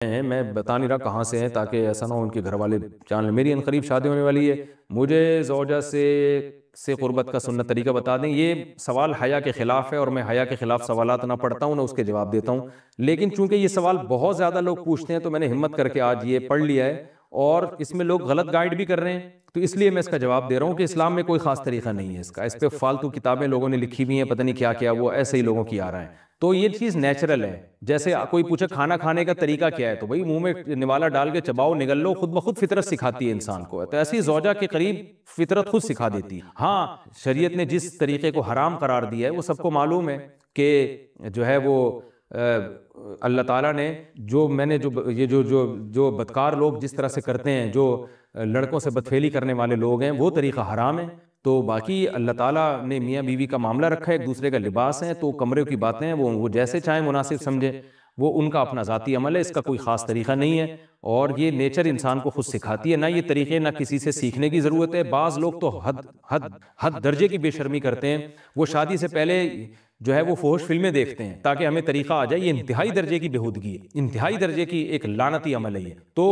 हैं, मैं बता नहीं रहा कहाँ से हैं ताकि ऐसा ना हो उनके घर वाले जान लें। मेरी अनकरीब शादी होने वाली है, मुझे ज़ौजा से क़ुरबत का सुन्नत तरीका बता दें। ये सवाल हया के ख़िलाफ़ है और मैं हया के ख़िलाफ़ सवालात ना पढ़ता हूँ ना उसके जवाब देता हूँ, लेकिन चूंकि ये सवाल बहुत ज़्यादा लोग पूछते हैं तो मैंने हिम्मत करके आज ये पढ़ लिया है और इसमें लोग गलत गाइड भी कर रहे हैं, तो इसलिए मैं इसका जवाब दे रहा हूँ कि इस्लाम में कोई ख़ास तरीका नहीं है इसका। इस पर फालतू किताबें लोगों ने लिखी हुई हैं, पता नहीं क्या क्या, वो ऐसे ही लोगों की आ रहा है। तो ये चीज़ नेचुरल है। जैसे कोई पूछे खाना खाने का तरीका क्या है, तो भाई मुंह में निवाला डाल के चबाओ, निगल लो, खुद ब खुद फितरत सिखाती है इंसान को। तो ऐसी ज़ौजा के करीब फितरत खुद सिखा देती है। हाँ, शरीयत ने जिस तरीके को हराम करार दिया है वो सबको मालूम है कि जो है वो अल्लाह ताला ने जो मैंने जो ये जो जो जो बदकार लोग जिस तरह से करते हैं, जो लड़कों से बदफेली करने वाले लोग हैं, वो तरीका हराम है। तो बाकी अल्लाह ताला ने मियाँ बीवी का मामला रखा है, एक दूसरे का लिबास है, तो कमरे की बातें हैं वो जैसे चाहें मुनासिब समझे, वो उनका अपना ज़ाती अमल है, इसका कोई ख़ास तरीका नहीं है। और ये नेचर इंसान को खुद सिखाती है, ना ये तरीके ना किसी से सीखने की ज़रूरत है। बाज़ लोग तो हद हद हद दर्जे की बेशर्मी करते हैं, वो शादी से पहले जो है वो फोश फिल्में देखते हैं ताकि हमें तरीका आ जाए। ये इंतहाई दर्जे की बेहूदगी है, इंतहाई दर्जे की एक लानती अमल है ये। तो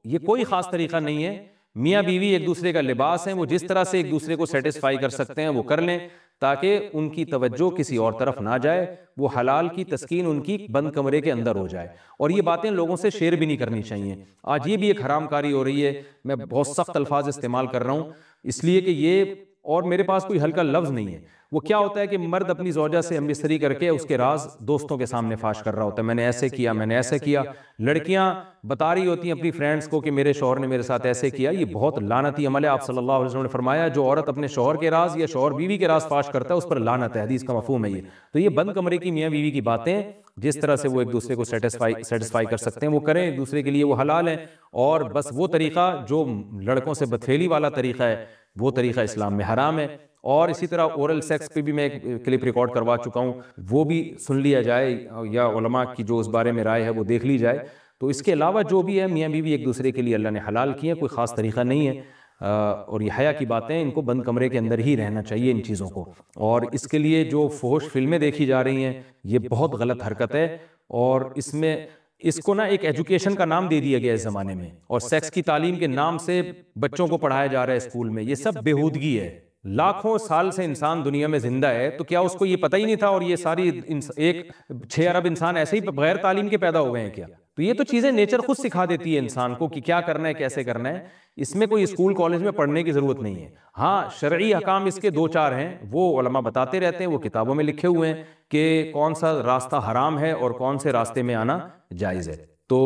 ये कोई ख़ास तरीका नहीं है। मियाँ बीवी एक दूसरे का लिबास है, वो जिस तरह से एक दूसरे को सेटिस्फाई कर सकते हैं वो कर लें, ताकि उनकी तवज्जो किसी और तरफ ना जाए, वो हलाल की तस्कीन उनकी बंद कमरे के अंदर हो जाए। और ये बातें लोगों से शेयर भी नहीं करनी चाहिए। आज ये भी एक हरामकारी हो रही है, मैं बहुत सख्त अल्फाज इस्तेमाल कर रहा हूँ इसलिए कि ये, और मेरे पास कोई हल्का लफ्ज़ नहीं है। वो क्या होता है कि मर्द अपनी ज़ौजा से हमबिस्तरी करके उसके राज दोस्तों के सामने फाश कर रहा होता है, मैंने ऐसे किया, मैंने ऐसे किया। लड़कियां बता रही होती हैं अपनी फ्रेंड्स को कि मेरे शौहर ने मेरे साथ ऐसे किया। ये बहुत लानती अमल है। आप सल्लल्लाहु अलैहि वसल्लम ने फरमाया, जो औरत अपने शौहर के राज या शौहर बीवी के राज फाश करता है उस पर लानत है, हदीस का मफहूम है ये। तो ये बंद कमरे की मियाँ बीवी की बातें, जिस तरह से वो एक दूसरे को सेटिस्फाई कर सकते हैं वो करें, एक दूसरे के लिए वो हलाल है। और बस वो तरीका जो लड़कों से बदफेली वाला तरीका है, वो तरीका इस्लाम में हराम है। और इसी तरह ओरल सेक्स पे भी मैं एक क्लिप रिकॉर्ड करवा चुका हूँ, वो भी सुन लिया जाए, या उलमा की जो उस बारे में राय है वो देख ली जाए। तो इसके अलावा जो भी है, मियाँ बीवी एक दूसरे के लिए अल्लाह ने हलाल किए, कोई ख़ास तरीका नहीं है। और ये हया की बातें, इनको बंद कमरे के अंदर ही रहना चाहिए इन चीज़ों को। और इसके लिए जो फोश फिल्में देखी जा रही हैं, ये बहुत गलत हरकत है। और इसमें इसको ना एक एजुकेशन का नाम दे दिया गया इस ज़माने में, और सेक्स की तालीम के नाम से बच्चों को पढ़ाया जा रहा है स्कूल में। ये सब बेहूदगी है। लाखों साल से इंसान दुनिया में जिंदा है, तो क्या उसको ये पता ही नहीं था? और ये सारी एक 6 अरब इंसान ऐसे ही बगैर तालीम के पैदा हुए हैं क्या? तो ये तो चीज़ें नेचर खुद सिखा देती है इंसान को कि क्या करना है, कैसे करना है। इसमें कोई स्कूल कॉलेज में पढ़ने की ज़रूरत नहीं है। हाँ, शरई हकाम इसके 2-4 हैं, वो उलमा बताते रहते हैं, वो किताबों में लिखे हुए हैं कि कौन सा रास्ता हराम है और कौन से रास्ते में आना जायज़ है। तो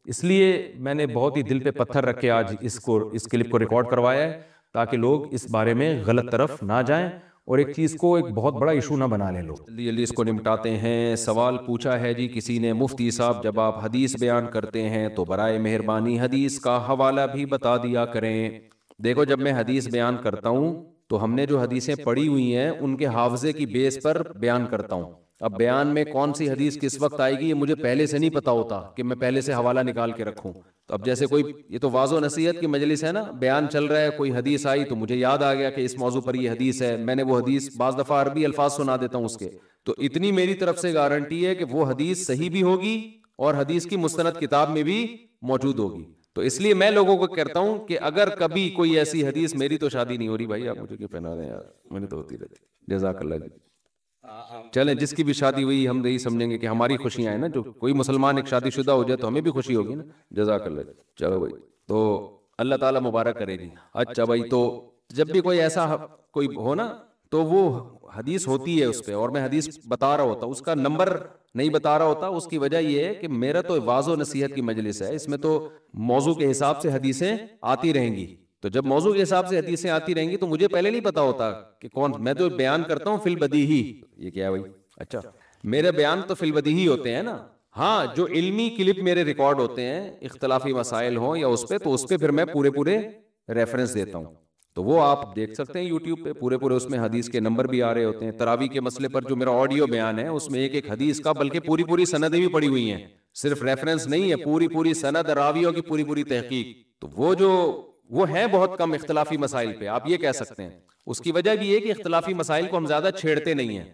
इसलिए मैंने बहुत ही दिल पे पत्थर रख के आज इस क्लिप को रिकॉर्ड करवाया है, ताकि लोग इस बारे में गलत तरफ ना जाएं और एक चीज़ को एक बहुत बड़ा इशू ना बना लें लोग। जल्दी जल्दी इसको निपटाते हैं। सवाल पूछा है जी किसी ने, मुफ्ती साहब जब आप हदीस बयान करते हैं तो बराए मेहरबानी हदीस का हवाला भी बता दिया करें। देखो, जब मैं हदीस बयान करता हूँ तो हमने जो हदीसें पढ़ी हुई हैं उनके हाफजे की बेस पर बयान करता हूँ। अब बयान में कौन सी हदीस किस वक्त आएगी ये मुझे पहले से नहीं पता होता कि मैं पहले से हवाला निकाल के रखूं। तो अब जैसे कोई, ये तो वाज़ो नसीहत की मजलिस है ना, बयान चल रहा है, कोई हदीस आई तो मुझे याद आ गया कि इस मौजू पर ये हदीस है, मैंने वो हदीस बाज़ दफ़ा अरबी अल्फाज सुना देता हूँ उसके। तो इतनी मेरी तरफ से गारंटी है कि वो हदीस सही भी होगी और हदीस की मुस्तनद किताब में भी मौजूद होगी। तो इसलिए मैं लोगों को कहता हूं कि अगर कभी कोई ऐसी हदीस, मेरी तो शादी नहीं हो रही भाई, आप मुझे क्यों पहना रहे हैं यार, मैंने तो होती रहती, जज़ाकल्लाह जी। चलें, जिसकी भी शादी हुई हम यही समझेंगे कि हमारी खुशियां हैं ना। जो कोई मुसलमान एक शादीशुदा हो जाए तो हमें भी खुशी होगी ना, जज़ाकल्लाह। चलो भाई, तो अल्लाह ताला मुबारक करेगी। अच्छा भाई, तो जब भी कोई ऐसा कोई हो ना, तो वो हदीस होती है उस पर, और मैं हदीस बता रहा होता, उसका नंबर नहीं बता रहा होता। उसकी वजह यह है कि मेरा तो वाज़ो नसीहत की मजलिस है, इसमें तो मौजू के हिसाब से हदीसें आती रहेंगी। तो जब मौजू के हिसाब से हदीसें आती रहेंगी तो मुझे पहले नहीं पता होता कि कौन, मैं तो बयान करता हूँ फिल बदीही। ये क्या है भाई? अच्छा, मेरे बयान तो फिल बदीही होते हैं ना। हाँ, जो इल्मी क्लिप मेरे रिकॉर्ड होते हैं, इख्तलाफी मसाइल हों या उस पर, तो उस पर फिर मैं पूरे पूरे रेफरेंस देता हूँ। तो वो आप देख सकते हैं यूट्यूब पे, पूरे पूरे उसमें हदीस के नंबर भी आ रहे होते हैं। तरावी के मसले पर जो मेरा ऑडियो बयान है उसमें एक एक हदीस का, बल्कि पूरी पूरी सनदें भी पड़ी हुई हैं, सिर्फ रेफरेंस नहीं है, पूरी पूरी सनद, रावियों की पूरी पूरी तहकीक। तो वो है बहुत कम इख्तलाफी मसाइल पे, आप ये कह सकते हैं। उसकी वजह भी है कि इख्तलाफी मसाइल को हम ज्यादा छेड़ते नहीं हैं।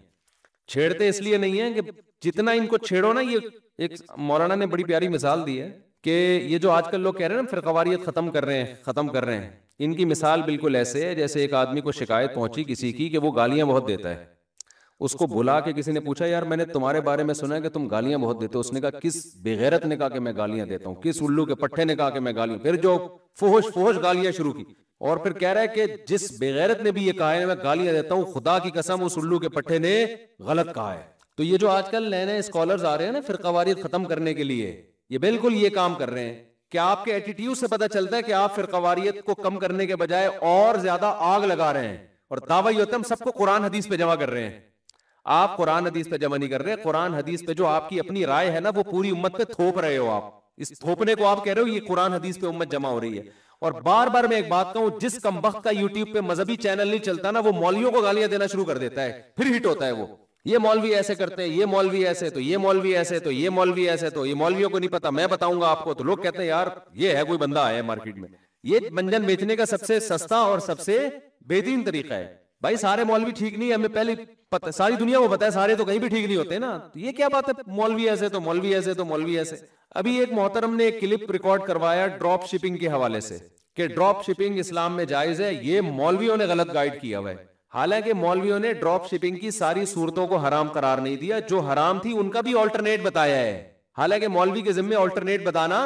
छेड़ते इसलिए नहीं है कि जितना इनको छेड़ो ना, ये एक मौलाना ने बड़ी प्यारी मिसाल दी है कि ये जो आजकल लोग कह रहे हैं ना फिरकावारियत खत्म कर रहे हैं, इनकी मिसाल बिल्कुल ऐसे है जैसे एक आदमी को शिकायत पहुंची किसी की कि वो गालियां बहुत देता है। उसको बुला के किसी ने पूछा, यार मैंने तुम्हारे बारे में सुना है कि तुम गालियां बहुत देते हो। उसने कहा, किस बेगैरत ने कहा कि मैं गालियां देता हूँ, किस उल्लू के पट्टे ने कहा कि मैं गालियां, फिर जो फुहुश गालियां शुरू की, और फिर कह रहा है कि जिस बेगैरत ने भी ये कहा है मैं गालियां देता हूँ, खुदा की कसम उस उल्लू के पट्टे ने गलत कहा है। तो ये जो आजकल नए नए स्कॉलर्स आ रहे हैं ना फिरकावारियत खत्म करने के लिए, ये बिल्कुल ये काम कर रहे हैं कि आपके एटीट्यूड से पता चलता है कि आप फिरकावारियत को कम करने के बजाय और ज्यादा आग लगा रहे हैं, और दावा ये होता है हम सबको कुरान हदीस पे जमा कर रहे हैं। आप कुरान हदीस पे जमा नहीं कर रहे, कुरान हदीस पे जो आपकी अपनी राय है ना वो पूरी उम्मत पे थोप रहे हो आप। इस थोपने को आप कह रहे हो ये कुरान हदीस पे उम्मत जमा हो रही है। और बार बार मैं एक बात कहूं, जिस कमबख्त का यूट्यूब पे मजहबी चैनल नहीं चलता ना, वो मौलवियों को गालियां देना शुरू कर देता है, फिर हिट होता है वो। ये मौलवी ऐसे करते हैं, ये मौलवी ऐसे, तो ये मौलवी ऐसे, तो ये मौलवी ऐसे, तो ये मौलवियों को नहीं पता, मैं बताऊंगा आपको। तो लोग कहते हैं यार ये है कोई बंदा आया मार्केट में। ये मंजन बेचने का सबसे सस्ता और सबसे बेहतरीन तरीका है। भाई सारे मौलवी ठीक नहीं है, हमें पहले पता, सारी दुनिया को पता है, सारे तो कहीं भी ठीक नहीं होते ना। तो ये क्या बात है, मौलवी ऐसे तो मौलवी ऐसे तो मौलवी ऐसे। अभी एक मोहतरम ने एक क्लिप रिकॉर्ड करवाया ड्रॉप शिपिंग के हवाले से कि ड्रॉप शिपिंग इस्लाम में जायज है, ये मौलवियों ने गलत गाइड किया हुआ है। हालांकि मौलवियों ने ड्रॉप शिपिंग की सारी सूरतों को हराम करार नहीं दिया, जो हराम थी उनका भी ऑल्टरनेट बताया है। हालांकि मौलवी के जिम्मे ऑल्टरनेट बताना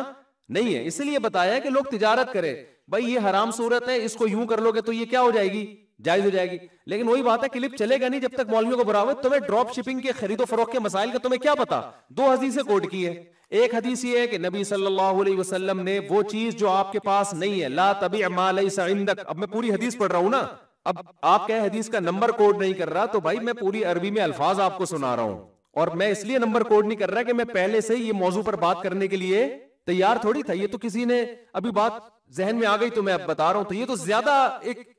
नहीं है, इसलिए बताया है कि लोग तिजारत करें। भाई ये हराम सूरत है, इसको यूं कर लोगे तो ये क्या हो जाएगी, जायज हो जाएगी। लेकिन वही बात है, क्लिप चलेगा नहीं जब तक मौलवियों को बुरा हो। तुम्हें ड्रॉप शिपिंग के खरीदो फरोख्त के मसाइल का तुम्हें क्या पता? दो हदीसें कोट की है। एक हदीस ये है कि नबी सल्लल्लाहु अलैहि वसल्लम ने वो चीज जो आपके पास नहीं है, ला तबी मा लैसा इंदक। अब मैं पूरी हदीस पढ़ रहा हूं ना, अब आप क्या हदीस का नंबर कोड नहीं कर रहा, तो भाई मैं पूरी अरबी में अल्फाज आपको सुना रहा हूं। और मैं इसलिए नंबर कोड नहीं कर रहा कि मैं पहले से ये मौजू पर बात करने के लिए तैयार थोड़ी था। ये तो किसी ने अभी बात जहन में आ गई तो मैं अब बता रहा हूं। तो ये तो ज्यादा एक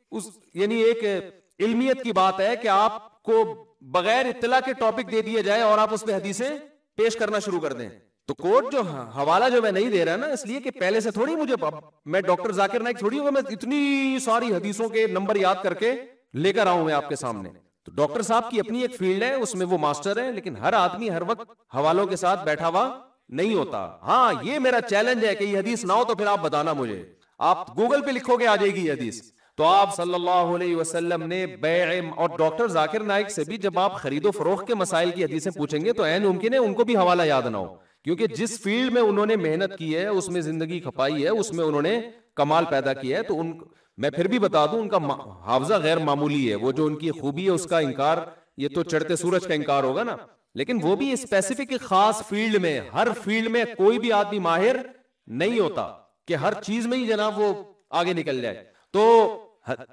यानी एक इल्मियत की बात है कि आपको बगैर इत्तला के टॉपिक दे दिए जाए और आप उस पर हदीसें पेश करना शुरू कर दें। तो कोड जो हवाला जो मैं नहीं दे रहा ना, इसलिए कि पहले से थोड़ी मुझे, मैं डॉक्टर जाकिर नाइक थोड़ी हूं मैं इतनी सारी हदीसों के नंबर याद करके लेकर आऊं मैं आपके सामने। तो डॉक्टर साहब की अपनी एक फील्ड है, उसमें वो मास्टर है, लेकिन हर आदमी हर वक्त हवालों के साथ बैठा हुआ नहीं होता। हाँ ये मेरा चैलेंज है कि ये हदीस ना हो तो फिर आप बताना मुझे, आप गूगल पे लिखोगे आ जाएगी ये हदीस। तो आप सल्लल्लाहु अलैहि वसल्लम ने बैए, और डॉक्टर जाकिर नाइक से भी जब आप खरीदो फरोख्त के मसाइल की हदीसें पूछेंगे तो ऐन मुमकिन है उनको भी हवाला याद ना हो, क्योंकि जिस फील्ड में उन्होंने मेहनत की है, उसमें जिंदगी खपाई है, उसमें उन्होंने कमाल पैदा किया है। तो मैं फिर भी बता दूं, उनका हावजा गैर मामूली है। वो जो उनकी खूबी है उसका इनकार, ये तो चढ़ते सूरज का इनकार होगा ना। लेकिन वो भी स्पेसिफिक खास फील्ड में, हर फील्ड में कोई भी आदमी माहिर नहीं होता कि हर चीज में ही जनाब वो आगे निकल जाए। तो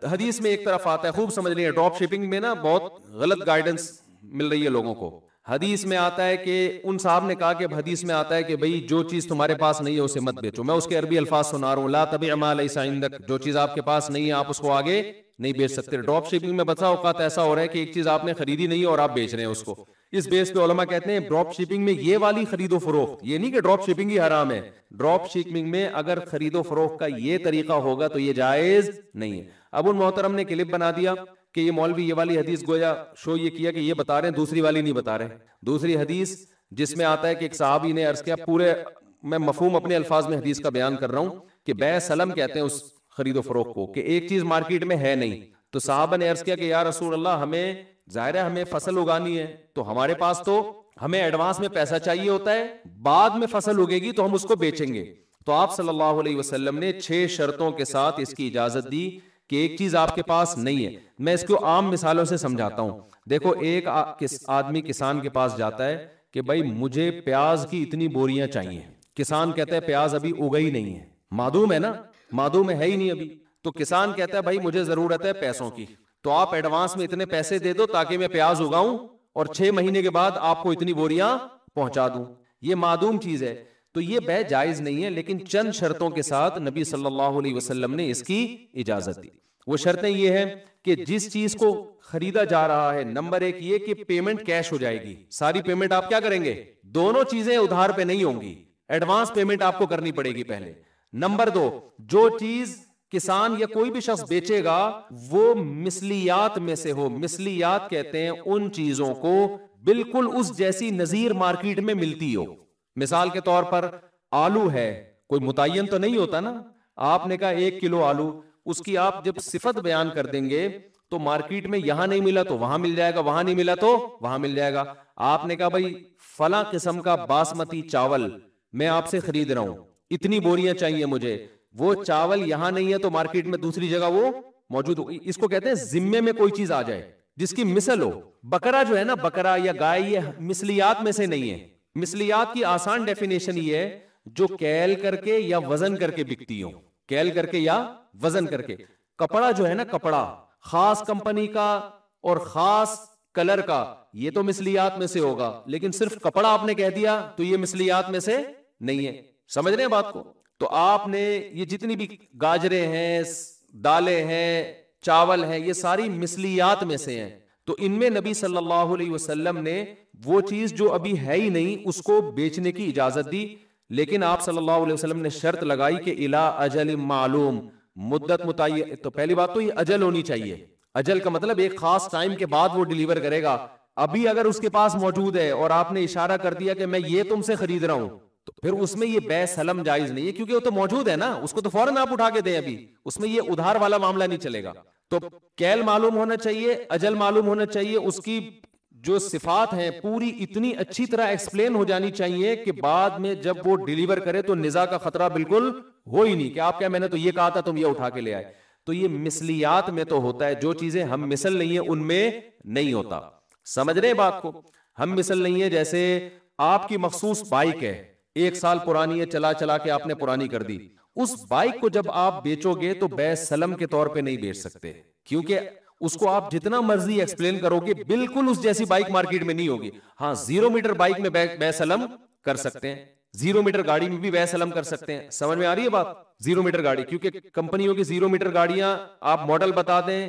हदीस में एक तरफ आता है, खूब समझ रही है, ड्रॉप शिपिंग में ना बहुत गलत गाइडेंस मिल रही है लोगों को। हदीस में आता है कि उन साहब ने कहा कि हदीस में आता है कि भाई जो चीज तुम्हारे पास नहीं है उसे मत बेचो। मैं उसके अरबी अल्फाज सुना रहा हूं, ला तबी मा लैसा इंदक, जो चीज आपके पास नहीं है आप उसको आगे नहीं बेच सकते। ड्रॉप शिपिंग में बसा औकात ऐसा हो रहा है कि एक चीज आपने खरीदी नहीं है और आप बेच रहे हैं उसको। इस बेस पे उलमा कहते हैं ड्रॉप शिपिंग में ये वाली खरीदो फरोख्त, ये नहीं कि ड्रॉप शिपिंग ही हराम है। ड्रॉप शिपिंग में अगर खरीदो फरोख्त का ये तरीका होगा तो ये जायज नहीं है। अब उन मोहतरम ने क्लिप बना दिया कि ये मौलवी ये वाली हदीस गोया शो ये किया कि ये बता रहे हैं, दूसरी वाली नहीं बता रहे। दूसरी हदीस जिसमें आता है कि एक साहबी ने अर्ज किया, पूरे मैं मफहूम अपने अल्फाज में हदीस का बयान कर रहा हूं कि बै सलम कहते हैं उस खरीदो फरोख्त को, कि एक चीज मार्केट में है नहीं। तो साहबा ने अर्ज किया कि या रसूल अल्लाह, हमें जाहिर है हमें फसल उगानी है, तो हमारे पास तो हमें एडवांस में पैसा चाहिए होता है, बाद में फसल उगेगी तो हम उसको बेचेंगे। तो आप सल्लल्लाहु अलैहि वसल्लम ने 6 शर्तों के साथ इसकी इजाजत दी कि एक चीज आपके पास नहीं है। मैं इसको आम मिसालों से समझाता हूं। देखो एक आदमी किसान के पास जाता है कि भाई मुझे प्याज की इतनी बोरियां चाहिए। किसान कहता है प्याज अभी उगा ही नहीं है, मादूम है ना, मादूम है ही नहीं अभी। तो किसान कहता है भाई मुझे जरूरत है पैसों की, तो आप एडवांस में इतने पैसे दे दो ताकि मैं प्याज उगाऊं और 6 महीने के बाद आपको इतनी बोरियां पहुंचा दूं। ये मादूम चीज है, तो ये बै जायज नहीं है। लेकिन चंद शर्तों के साथ नबी सल्लल्लाहु अलैहि वसल्लम ने इसकी इजाजत दी। वो शर्तें ये हैं कि जिस चीज को खरीदा जा रहा है, नंबर 1 ये कि पेमेंट कैश हो जाएगी, सारी पेमेंट आप क्या करेंगे, दोनों चीजें उधार पे नहीं होंगी, एडवांस पेमेंट आपको करनी पड़ेगी पहले। नंबर 2, जो चीज किसान या कोई भी शख्स बेचेगा वो मिसलियात में से हो। मिसलियात कहते हैं उन चीजों को बिल्कुल उस जैसी नजीर मार्केट में मिलती हो। मिसाल के तौर पर आलू है, कोई मुतय्यन तो नहीं होता ना। आपने कहा 1 किलो आलू, उसकी आप जब सिफत बयान कर देंगे तो मार्केट में यहां नहीं मिला तो वहां मिल जाएगा, वहां नहीं मिला तो वहां मिल जाएगा। आपने कहा भाई फला किस्म का बासमती चावल मैं आपसे खरीद रहा हूं, इतनी बोरियां चाहिए मुझे, वो चावल यहां नहीं है तो मार्केट में दूसरी जगह वो मौजूद हो। इसको कहते हैं जिम्मे में कोई चीज आ जाए जिसकी मिसल हो। बकरा जो है ना, बकरा या गाय, ये मिसलियात में से नहीं है। मिसलियात की आसान डेफिनेशन ये है जो कैल करके या वजन करके बिकती हो, कैल करके या वजन करके। कपड़ा जो है ना, कपड़ा खास कंपनी का और खास कलर का, ये तो मिसलियात में से होगा, लेकिन सिर्फ कपड़ा आपने कह दिया तो ये मिसलियात में से नहीं है। समझ रहे हैं बात को? तो आपने ये जितनी भी गाजरें हैं, दालें हैं, चावल हैं, ये सारी मिसलियात में से हैं। तो इनमें नबी सल्लल्लाहु अलैहि वसल्लम ने वो चीज जो अभी है ही नहीं उसको बेचने की इजाजत दी, लेकिन आप सल्लल्लाहु अलैहि वसल्लम ने शर्त लगाई कि इला अजल मालूम, मुद्दत मुतय्यन। तो पहली बात तो ये अजल होनी चाहिए। अजल का मतलब एक खास टाइम के बाद वो डिलीवर करेगा। अभी अगर उसके पास मौजूद है और आपने इशारा कर दिया कि मैं ये तुमसे खरीद रहा हूं, तो फिर उसमें ये बै सलम जायज नहीं है, क्योंकि वो तो मौजूद है ना, उसको तो फौरन आप उठा के दें। अभी उसमें ये उधार वाला मामला नहीं चलेगा। तो कैल मालूम होना चाहिए, अजल मालूम होना चाहिए, उसकी जो सिफात हैं पूरी इतनी अच्छी तरह एक्सप्लेन हो जानी चाहिए कि बाद में जब वो डिलीवर करे तो निजा का खतरा बिल्कुल हो ही नहीं कि आप क्या, मैंने तो ये कहा था तुम ये उठा के ले आए। तो ये मिसलियात में तो होता है, जो चीजें हम मिसल नहीं है उनमें नहीं होता। समझ रहे बात को? हम मिसल नहीं है, जैसे आपकी मखसूस बाइक है, 1 साल पुरानी है, चला चला के आपने पुरानी कर दी, उस बाइक को जब आप बेचोगे तो बै सलम के तौर पे नहीं बेच सकते, क्योंकि उसको आप जितना मर्जी एक्सप्लेन करोगे बिल्कुल उस जैसी बाइक मार्केट में नहीं होगी। हाँ, 0 मीटर बाइक में बै सलम कर सकते हैं, 0 मीटर गाड़ी में भी बै सलम कर सकते हैं। समझ में आ रही है बात? 0 मीटर गाड़ी, क्योंकि कंपनियों की 0 मीटर गाड़ियां आप मॉडल बता दें,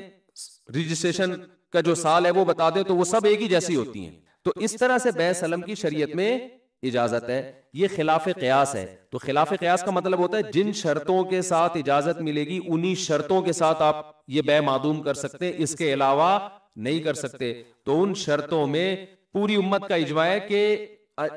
रजिस्ट्रेशन का जो साल है वो बता दें, तो वो सब एक ही जैसी होती हैं। तो इस तरह से बै सलम की शरीयत में इजाजत है। ये खिलाफ क़यास है। तो खिलाफ क़यास का मतलब होता है जिन शर्तों के साथ इजाजत मिलेगी उन्हीं शर्तों के साथ आप ये बै मादूम कर सकते हैं, इसके अलावा नहीं कर सकते। तो उन शर्तों में पूरी उम्मत का इजमा है कि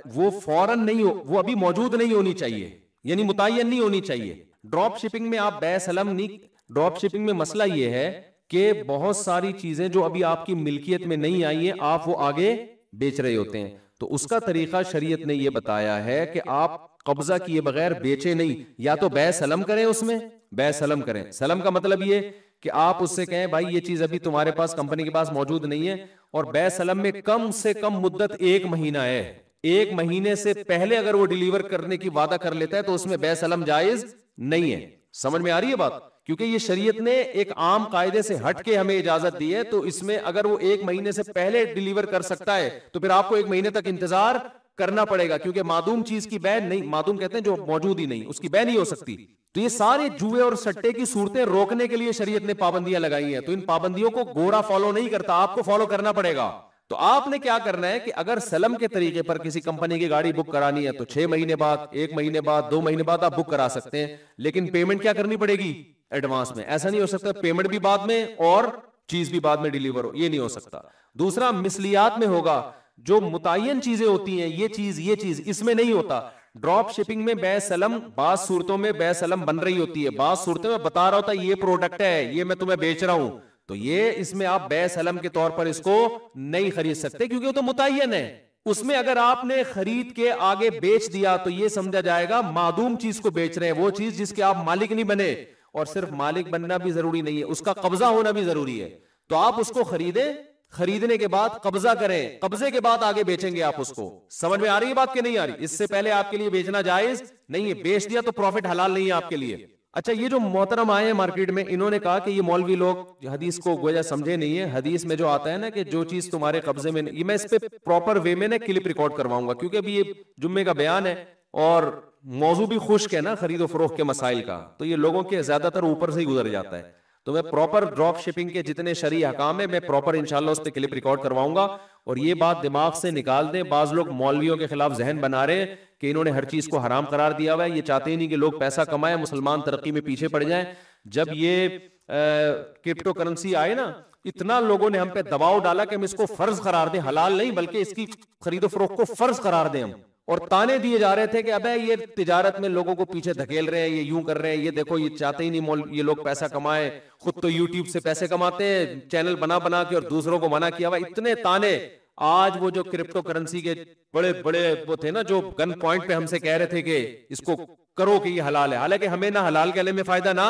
वो फौरन नहीं हो, वो अभी मौजूद नहीं होनी चाहिए, यानी मुतय्यन नहीं होनी चाहिए। ड्रॉप शिपिंग में आप बै सलम नहीं, ड्रॉप शिपिंग में मसला ये है कि बहुत सारी चीजें जो अभी आपकी मिल्कियत में नहीं आई है आप वो आगे बेच रहे होते हैं। तो उसका तरीका शरीयत ने यह बताया है कि आप कब्जा किए बगैर बेचे नहीं, या तो बै सलम करें, उसमें बै सलम करें। सलम का मतलब ये कि आप उससे कहें भाई ये चीज अभी तुम्हारे पास कंपनी के पास मौजूद नहीं है, और बै सलम में कम से कम मुद्दत 1 महीना है। 1 महीने से पहले अगर वो डिलीवर करने की वादा कर लेता है तो उसमें बै सलम जायज नहीं है। समझ में आ रही है बात? क्योंकि ये शरीयत ने एक आम कायदे से हट के हमें इजाजत दी है। तो इसमें अगर वो 1 महीने से पहले डिलीवर कर सकता है तो फिर आपको 1 महीने तक इंतजार करना पड़ेगा, क्योंकि मादूम चीज की बै नहीं, मादूम कहते हैं जो मौजूद ही नहीं, उसकी बै नहीं हो सकती। तो ये सारे जुए और सट्टे की सूरतें रोकने के लिए शरीयत ने पाबंदियां लगाई हैं। तो इन पाबंदियों को गोरा फॉलो नहीं करता, आपको फॉलो करना पड़ेगा। तो आपने क्या करना है कि अगर सलम के तरीके पर किसी कंपनी की गाड़ी बुक करानी है तो 6 महीने बाद, 1 महीने बाद, 2 महीने बाद आप बुक करा सकते हैं, लेकिन पेमेंट क्या करनी पड़ेगी? एडवांस में। ऐसा नहीं हो सकता पेमेंट भी बाद में और चीज भी बाद में डिलीवर हो, ये नहीं हो सकता। दूसरा, मिसलियात में होगा, जो मुतय्यन चीजें होती हैं, ये चीज इसमें नहीं होता। ड्रॉप शिपिंग में बै सलम बाज सूरतों में बै सलम बन रही होती है, बाज सूरतों में बता रहा होता है ये प्रोडक्ट है, ये मैं तुम्हें बेच रहा हूं, तो ये इसमें आप बै सलम के तौर पर इसको नहीं खरीद सकते, क्योंकि वो तो मुतय्यन है। उसमें अगर आपने खरीद के आगे बेच दिया तो ये समझा जाएगा मादूम चीज को बेच रहे हैं, वो चीज जिसके आप मालिक नहीं बने। और सिर्फ मालिक बनना भी जरूरी नहीं है, उसका कब्जा होना भी जरूरी है। तो आप उसको खरीदें, खरीदने के बाद कब्जा करें, कब्जे के बाद आगे बेचेंगे आप उसको। समझ में आ रही है बात कि नहीं आ रही? इससे पहले आपके लिए बेचना जायज नहीं है, बेच दिया तो प्रॉफिट हलाल नहीं है आपके लिए। अच्छा, ये जो मोहतरम आए हैं मार्केट में, इन्होंने कहा कि ये मौलवी लोग हदीस को गोया समझे नहीं है। हदीस में जो आता है ना कि जो चीज तुम्हारे कब्जे में, ये मैं इस पे प्रॉपर वे में ना क्लिप रिकॉर्ड करवाऊंगा, क्योंकि अभी ये जुम्मे का बयान है और मौजू भी खुश्क है ना खरीदो फरोख्त के मसाइल का, तो ये लोगों के ज्यादातर ऊपर से ही गुजर जाता है। तो मैं प्रॉपर ड्रॉप शिपिंग के जितने शरई हकाम है मैं प्रॉपर इंशाल्लाह उस पर क्लिप रिकॉर्ड करवाऊंगा। और ये बात दिमाग से निकाल दें, बाज लोग मौलवियों के खिलाफ जहन बना रहे हैं कि इन्होंने हर चीज को हराम करार दिया हुआ है, ये चाहते ही नहीं कि लोग पैसा कमाएं, मुसलमान तरक्की में पीछे पड़ जाएं। जब ये क्रिप्टो करेंसी आए ना, इतना लोगों ने हम पे दबाव डाला कि हम इसको फर्ज करार दें, हलाल नहीं बल्कि इसकी खरीदो फरोख्त को फर्ज करार दें हम। और ताने दिए जा रहे थे कि अबे ये तिजारत में लोगों को पीछे धकेल रहे हैं, ये यूं कर रहे हैं, ये देखो ये चाहते ही नहीं ये लोग पैसा कमाए, खुद तो यूट्यूब से पैसे कमाते हैं चैनल बना बना के और दूसरों को मना किया हुआ। इतने ताने। आज वो जो क्रिप्टो करेंसी के बड़े बड़े वो थे ना, जो गन पॉइंट पे हमसे कह रहे थे कि इसको करो कि ये हलाल है, हालांकि हमें ना हलाल कहने में फायदा ना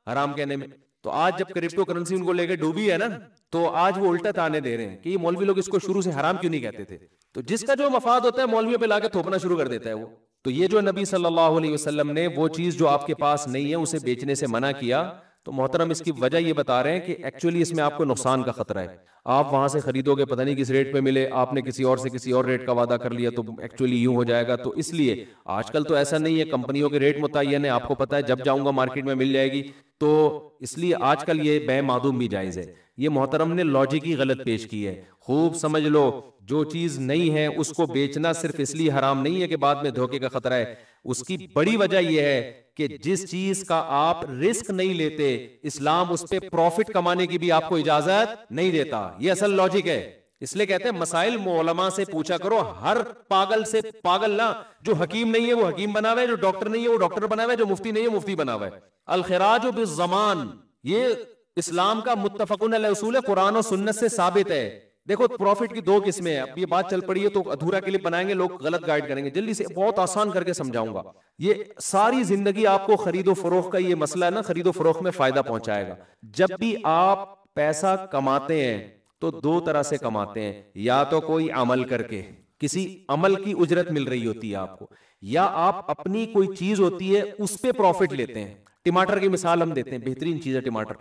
हराम कहने में। तो आज जब क्रिप्टो करेंसी उनको लेके डूबी है ना, तो आज वो उल्टा ताने दे रहे हैं कि ये मौलवी लोग इसको शुरू से हराम क्यों नहीं कहते थे। तो जिसका जो मफाद होता है मौलवियों पे लाके थोपना शुरू कर देता है वो। तो ये जो नबी सल्लल्लाहु अलैहि वसल्लम ने वो चीज जो आपके पास नहीं है उसे बेचने से मना किया, तो मोहतरम इसकी वजह ये बता रहे हैं कि एक्चुअली इसमें आपको नुकसान का खतरा है। आप वहां से खरीदोगे, पता नहीं किस रेट पे मिले, आपने किसी और से किसी और रेट का वादा कर लिया, तो एक्चुअली यूं हो जाएगा। तो इसलिए आजकल तो ऐसा नहीं है, कंपनियों के रेट मुतय्यन है, आपको पता है, जब जाऊंगा मार्केट में मिल जाएगी। तो इसलिए आजकल ये बै मादूम भी जायज है। ये मोहतरम ने लॉजिक ही गलत पेश की है। खूब समझ लो, जो चीज नहीं है उसको बेचना सिर्फ इसलिए हराम नहीं है कि बाद में धोखे का खतरा है। उसकी बड़ी वजह यह है कि जिस चीज का आप रिस्क नहीं लेते, इस्लाम उस पे प्रॉफिट कमाने की भी आपको इजाजत नहीं देता। ये असल लॉजिक है। इसलिए कहते हैं मसाइल उलमा से पूछा करो। हर पागल से पागल ना, जो हकीम नहीं है वो हकीम बना हुआ है, जो डॉक्टर नहीं है वो डॉक्टर बना हुआ है, जो मुफ्ती नहीं है मुफ्ती बना हुआ है। अल खिराज बिज़्ज़मान, ये इस्लाम का मुत्तफ़क़ुन अलैह उसूल है, कुरान और सुन्नत से साबित है। देखो प्रॉफिट की दो किस्में हैं। अब ये बात चल पड़ी है तो अधूरा क्लिप बनाएंगे, लोग गलत गाइड करेंगे। जल्दी से बहुत आसान करके समझाऊंगा। ये सारी जिंदगी आपको खरीदो फरोख्त का ये मसला है ना, खरीदो फरोख्त में फायदा पहुंचाएगा। जब भी आप पैसा कमाते हैं तो दो तरह से कमाते हैं, या तो कोई अमल करके, किसी अमल की उजरत मिल रही होती है आपको, या आप अपनी कोई चीज होती है उस पे प्रॉफिट लेते हैं। टमाटर की मिसाल हम देते हैं, बेहतरीन चीज है टमाटर,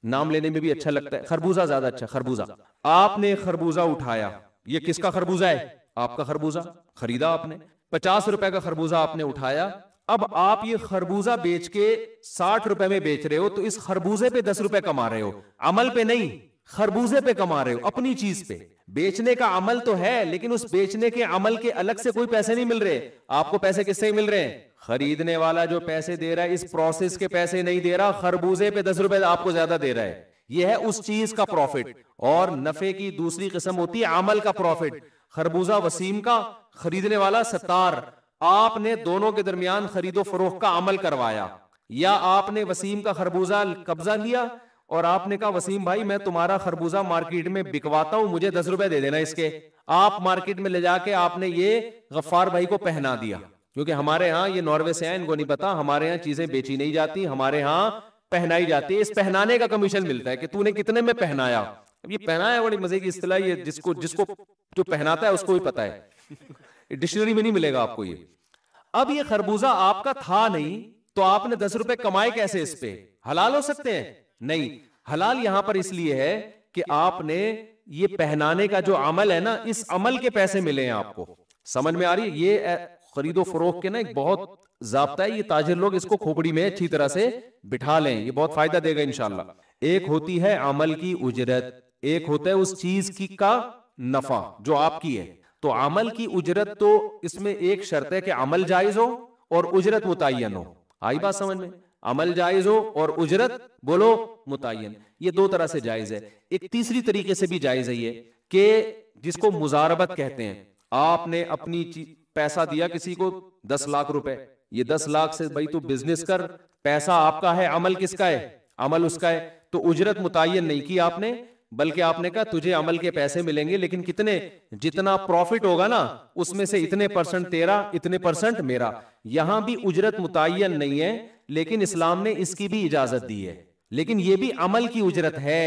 नाम लेने में भी अच्छा लगता है। खरबूजा ज्यादा अच्छा, खरबूजा। आपने खरबूजा उठाया, ये किसका खरबूजा है? आपका खरबूजा। खरीदा आपने, 50 रुपए का खरबूजा आपने उठाया। अब आप ये खरबूजा बेच के 60 रुपए में बेच रहे हो, तो इस खरबूजे पे 10 रुपए कमा रहे हो, अमल पे नहीं, खरबूजे पे कमा रहे हो, अपनी चीज पे। बेचने का अमल तो है, लेकिन उस बेचने के अमल के अलग से कोई पैसे नहीं मिल रहे। आपको पैसे किससे मिल रहे हैं? खरीदने वाला जो पैसे दे रहा है, इस प्रोसेस के पैसे नहीं दे रहा, खरबूजे पे 10 रुपए आपको ज्यादा दे रहा है। यह है उस चीज का प्रॉफिट। और नफे की दूसरी किस्म होती है अमल का प्रॉफिट। खरबूजा वसीम का, खरीदने वाला सत्तार। आपने दोनों के दरमियान खरीदो फरोख्त का अमल करवाया, या आपने वसीम का खरबूजा कब्जा लिया और आपने कहा वसीम भाई मैं तुम्हारा खरबूजा मार्केट में बिकवाता हूं, मुझे 10 रुपए दे देना इसके। आप मार्केट में ले जाके आपने ये गफ्फार भाई को पहना दिया, क्योंकि हमारे यहाँ, ये नॉर्वे से है, इनको नहीं पता, हमारे यहाँ चीजें बेची नहीं जाती, हमारे यहाँ पहनाई जाती है। इस पहनाने का कमीशन मिलता है कि तूने कितने में पहनाया। अब ये पहनाया बड़ी मजे की इस्तिलाह, ये जिसको जिसको जो पहनाता है उसको ही पता है, डिक्शनरी में नहीं मिलेगा आपको ये। अब ये खरबूजा आपका था नहीं, तो आपने 10 रुपए कमाए कैसे इस पे? हलाल हो सकते हैं? नहीं, हलाल यहां पर इसलिए है कि आपने ये पहनाने का जो अमल है ना, इस अमल के पैसे मिले हैं आपको। समझ में आ रही है? ये खरीदो फरोख्त के ना एक बहुत ज़ाब्ता है, ये ताजिर लोग इसको खोपड़ी में अच्छी तरह से बिठा लें, ये बहुत फायदा देगा इंशाल्लाह। एक होती है अमल की उजरत, एक होता है उस चीज की का नफा जो आपकी है। तो अमल की उजरत, तो इसमें एक शर्त है कि अमल जायज हो और उजरत मुतय्यन हो। आई बात समझ में? अमल जायज हो और उजरत बोलो मुतय्यन। ये दो तरह से जायज है। एक तीसरी तरीके से भी जायज है ये, कि जिसको मुजारबत कहते हैं। आपने अपनी पैसा दिया किसी को 10 लाख रुपए, ये 10 लाख से भाई तू बिजनेस कर, पैसा आपका है, अमल किसका है? अमल उसका है। तो उजरत मुतय्यन नहीं की आपने, बल्कि आपने कहा तुझे अमल के पैसे मिलेंगे, लेकिन कितने? जितना प्रॉफिट होगा ना उसमें से इतने % तेरा, इतने % मेरा। यहां भी उजरत मुतय्यन नहीं है, लेकिन इस्लाम ने इसकी भी इजाजत दी है। लेकिन ये भी अमल की उजरत है,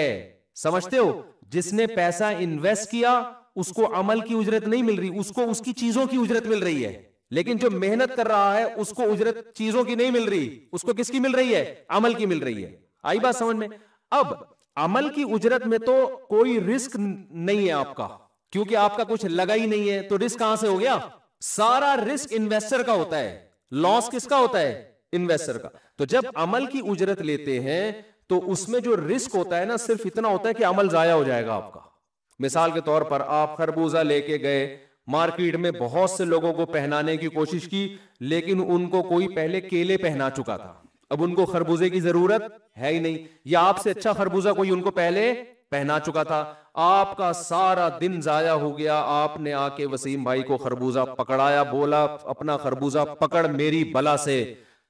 समझते हो? जिसने पैसा इन्वेस्ट किया उसको अमल की उजरत नहीं मिल रही, उसको उसकी चीजों की उजरत मिल रही है। लेकिन जो मेहनत कर रहा है उसको उजरत चीजों की नहीं मिल रही, उसको किसकी मिल रही है? अमल की मिल रही है। आई बात समझ में? अब अमल की उजरत में तो कोई रिस्क नहीं है आपका, क्योंकि आपका कुछ लगा ही नहीं है, तो रिस्क कहां से हो गया? सारा रिस्क इन्वेस्टर का होता है, लॉस किसका होता है? इन्वेस्टर का। तो जब अमल की उजरत लेते हैं तो उसमें जो रिस्क होता है ना, सिर्फ इतना होता है कि अमल जाया हो जाएगा आपका। मिसाल के तौर पर आप खरबूजा लेके गए मार्केट में, बहुत से लोगों को पहनाने की कोशिश की, लेकिन उनको कोई पहले केले पहना चुका था, अब उनको खरबूजे की जरूरत है ही नहीं, या आपसे अच्छा खरबूजा कोई उनको पहले पहना चुका था। आपका सारा दिन जाया हो गया, आपने आके वसीम भाई को खरबूजा पकड़ाया, बोला अपना खरबूजा पकड़ मेरी बला से,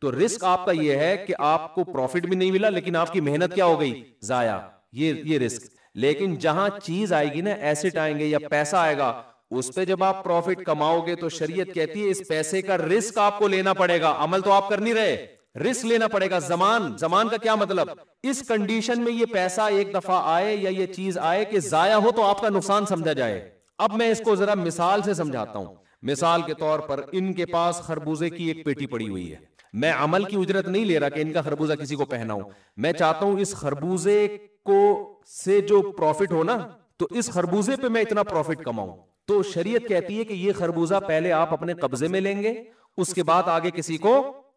तो रिस्क आपका यह है कि आपको प्रॉफिट भी नहीं मिला, लेकिन आपकी मेहनत क्या हो गई, जाया। ये रिस्क। लेकिन जहां चीज आएगी ना, एसेट आएंगे या पैसा आएगा, उस पे जब आप प्रॉफिट कमाओगे तो शरीयत कहती है इस पैसे का रिस्क आपको लेना पड़ेगा। अमल तो आप कर नहीं रहे, रिस्क लेना पड़ेगा। जमान का क्या मतलब, इस कंडीशन में ये पैसा एक दफा आए या ये चीज आए कि जाया हो तो आपका नुकसान समझा जाए। अब मैं इसको जरा मिसाल से समझाता हूं। मिसाल के तौर पर इनके पास खरबूजे की एक पेटी पड़ी हुई है। मैं अमल की उजरत नहीं ले रहा कि इनका खरबूजा किसी को पहनाऊं, मैं चाहता हूं इस खरबूजे को से जो प्रॉफिट हो ना, तो इस खरबूजे पे मैं इतना प्रॉफिट कमाऊं। तो शरीयत कहती है कि ये खरबूजा पहले आप अपने कब्जे में लेंगे, उसके बाद आगे किसी को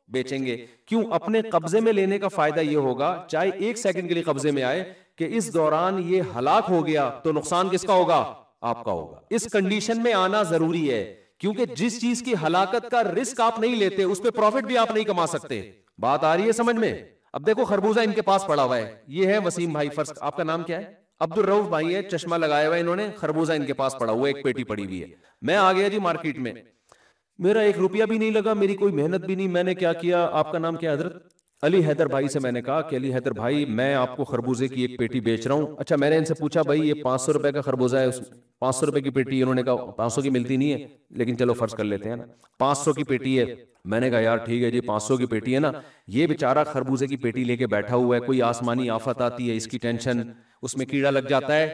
बेचेंगे। क्यों? अपने कब्जे में लेने का फायदा ये होगा, चाहे एक सेकंड के लिए कब्जे में आए, कि इस दौरान ये हलाक हो गया तो नुकसान किसका होगा, आपका होगा। इस कंडीशन में आना जरूरी है, क्योंकि जिस चीज की हलाकत का रिस्क आप नहीं लेते उस पर प्रॉफिट भी आप नहीं कमा सकते। बात आ रही है समझ में? अब देखो खरबूजा इनके पास पड़ा हुआ है, ये है वसीम भाई, फर्ज आपका नाम क्या है, अब्दुल रऊफ भाई है, चश्मा लगाया हुआ है इन्होंने, खरबूजा इनके पास पड़ा हुआ है, एक पेटी पड़ी हुई है। मैं आ गया जी मार्केट में, मेरा 1 रुपया भी नहीं लगा, मेरी कोई मेहनत भी नहीं। मैंने क्या किया, आपका नाम क्या है हजरत? अली हैदर भाई से मैंने कहा कि अली हैदर भाई मैं आपको खरबूजे की एक पेटी बेच रहा हूँ। अच्छा, मैंने इनसे पूछा भाई ये 500 रुपए का खरबूजा है, 500 रुपए की पेटी। उन्होंने कहा 500 की मिलती नहीं है, लेकिन चलो फर्ज कर लेते हैं ना 500 की पेटी है। मैंने कहा यार ठीक है जी 500 की पेटी है ना, ये बेचारा खरबूजे की पेटी लेके बैठा हुआ है, कोई आसमानी आफत आती है इसकी टेंशन, उसमें कीड़ा लग जाता है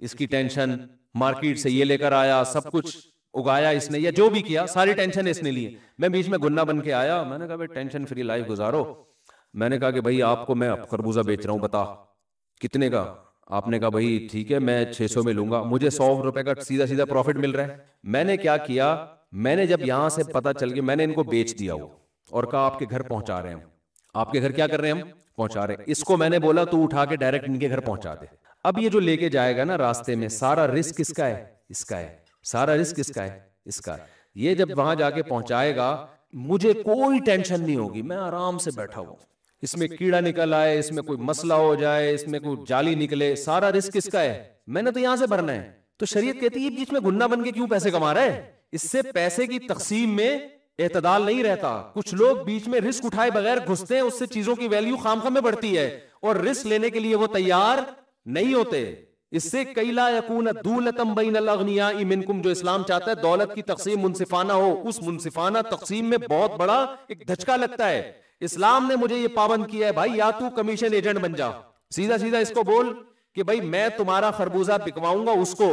इसकी टेंशन, मार्केट से ये लेकर आया, सब कुछ उगाया इसने या जो भी किया, सारी टेंशन इसने ली। मैं बीच में गुन्ना बन के आया, मैंने कहा भाई टेंशन फ्री लाइफ गुजारो। मैंने कहा कि भाई आपको मैं खरबूजा बेच रहा हूँ, बता कितने का? आपने कहा भाई ठीक है मैं 600 में लूंगा, मुझे 100 रुपए का सीधा सीधा प्रॉफिट मिल रहा है। मैंने क्या किया, मैंने जब यहां से पता चल गया, मैंने इनको बेच दिया वो और कहा आपके घर पहुंचा रहे हैं हम। आपके घर क्या कर रहे हैं हम? पहुंचा रहे हैं। इसको मैंने बोला तू उठा के डायरेक्ट इनके घर पहुंचा दे। अब ये जो लेके जाएगा ना रास्ते में, सारा रिस्क किसका है? इसका है। सारा रिस्क किसका है? इसका। ये जब वहां जाके पहुंचाएगा मुझे कोई टेंशन नहीं होगी, मैं आराम से बैठा हूं, इसमें कीड़ा निकल आए, इसमें कोई मसला हो जाए, इसमें कोई जाली निकले, सारा रिस्क किसका है? मैंने तो यहां से भरना है। तो शरीयत कहती है बीच में गुन्ना बन के क्यों पैसे कमा रहा है? इससे पैसे की तकसीम में एतदाल नहीं रहता। कुछ लोग बीच में रिस्क उठाए बगैर घुसते हैं, उससे चीजों की वैल्यू खामखा में बढ़ती है और रिस्क लेने के लिए वो तैयार नहीं होते। इससे कैला यकून दूलतम बैनल अगनियाई मिनकुम, जो इस्लाम चाहता है दौलत की तकसीम मुनसिफाना हो, उस मुनसिफाना तकसीम में बहुत बड़ा एक धचका लगता है। इस्लाम ने मुझे ये पाबंद किया है भाई, या तू कमीशन एजेंट बन जा, सीधा सीधा इसको बोल कि भाई मैं तुम्हारा खरबूजा बिकवाऊंगा, उसको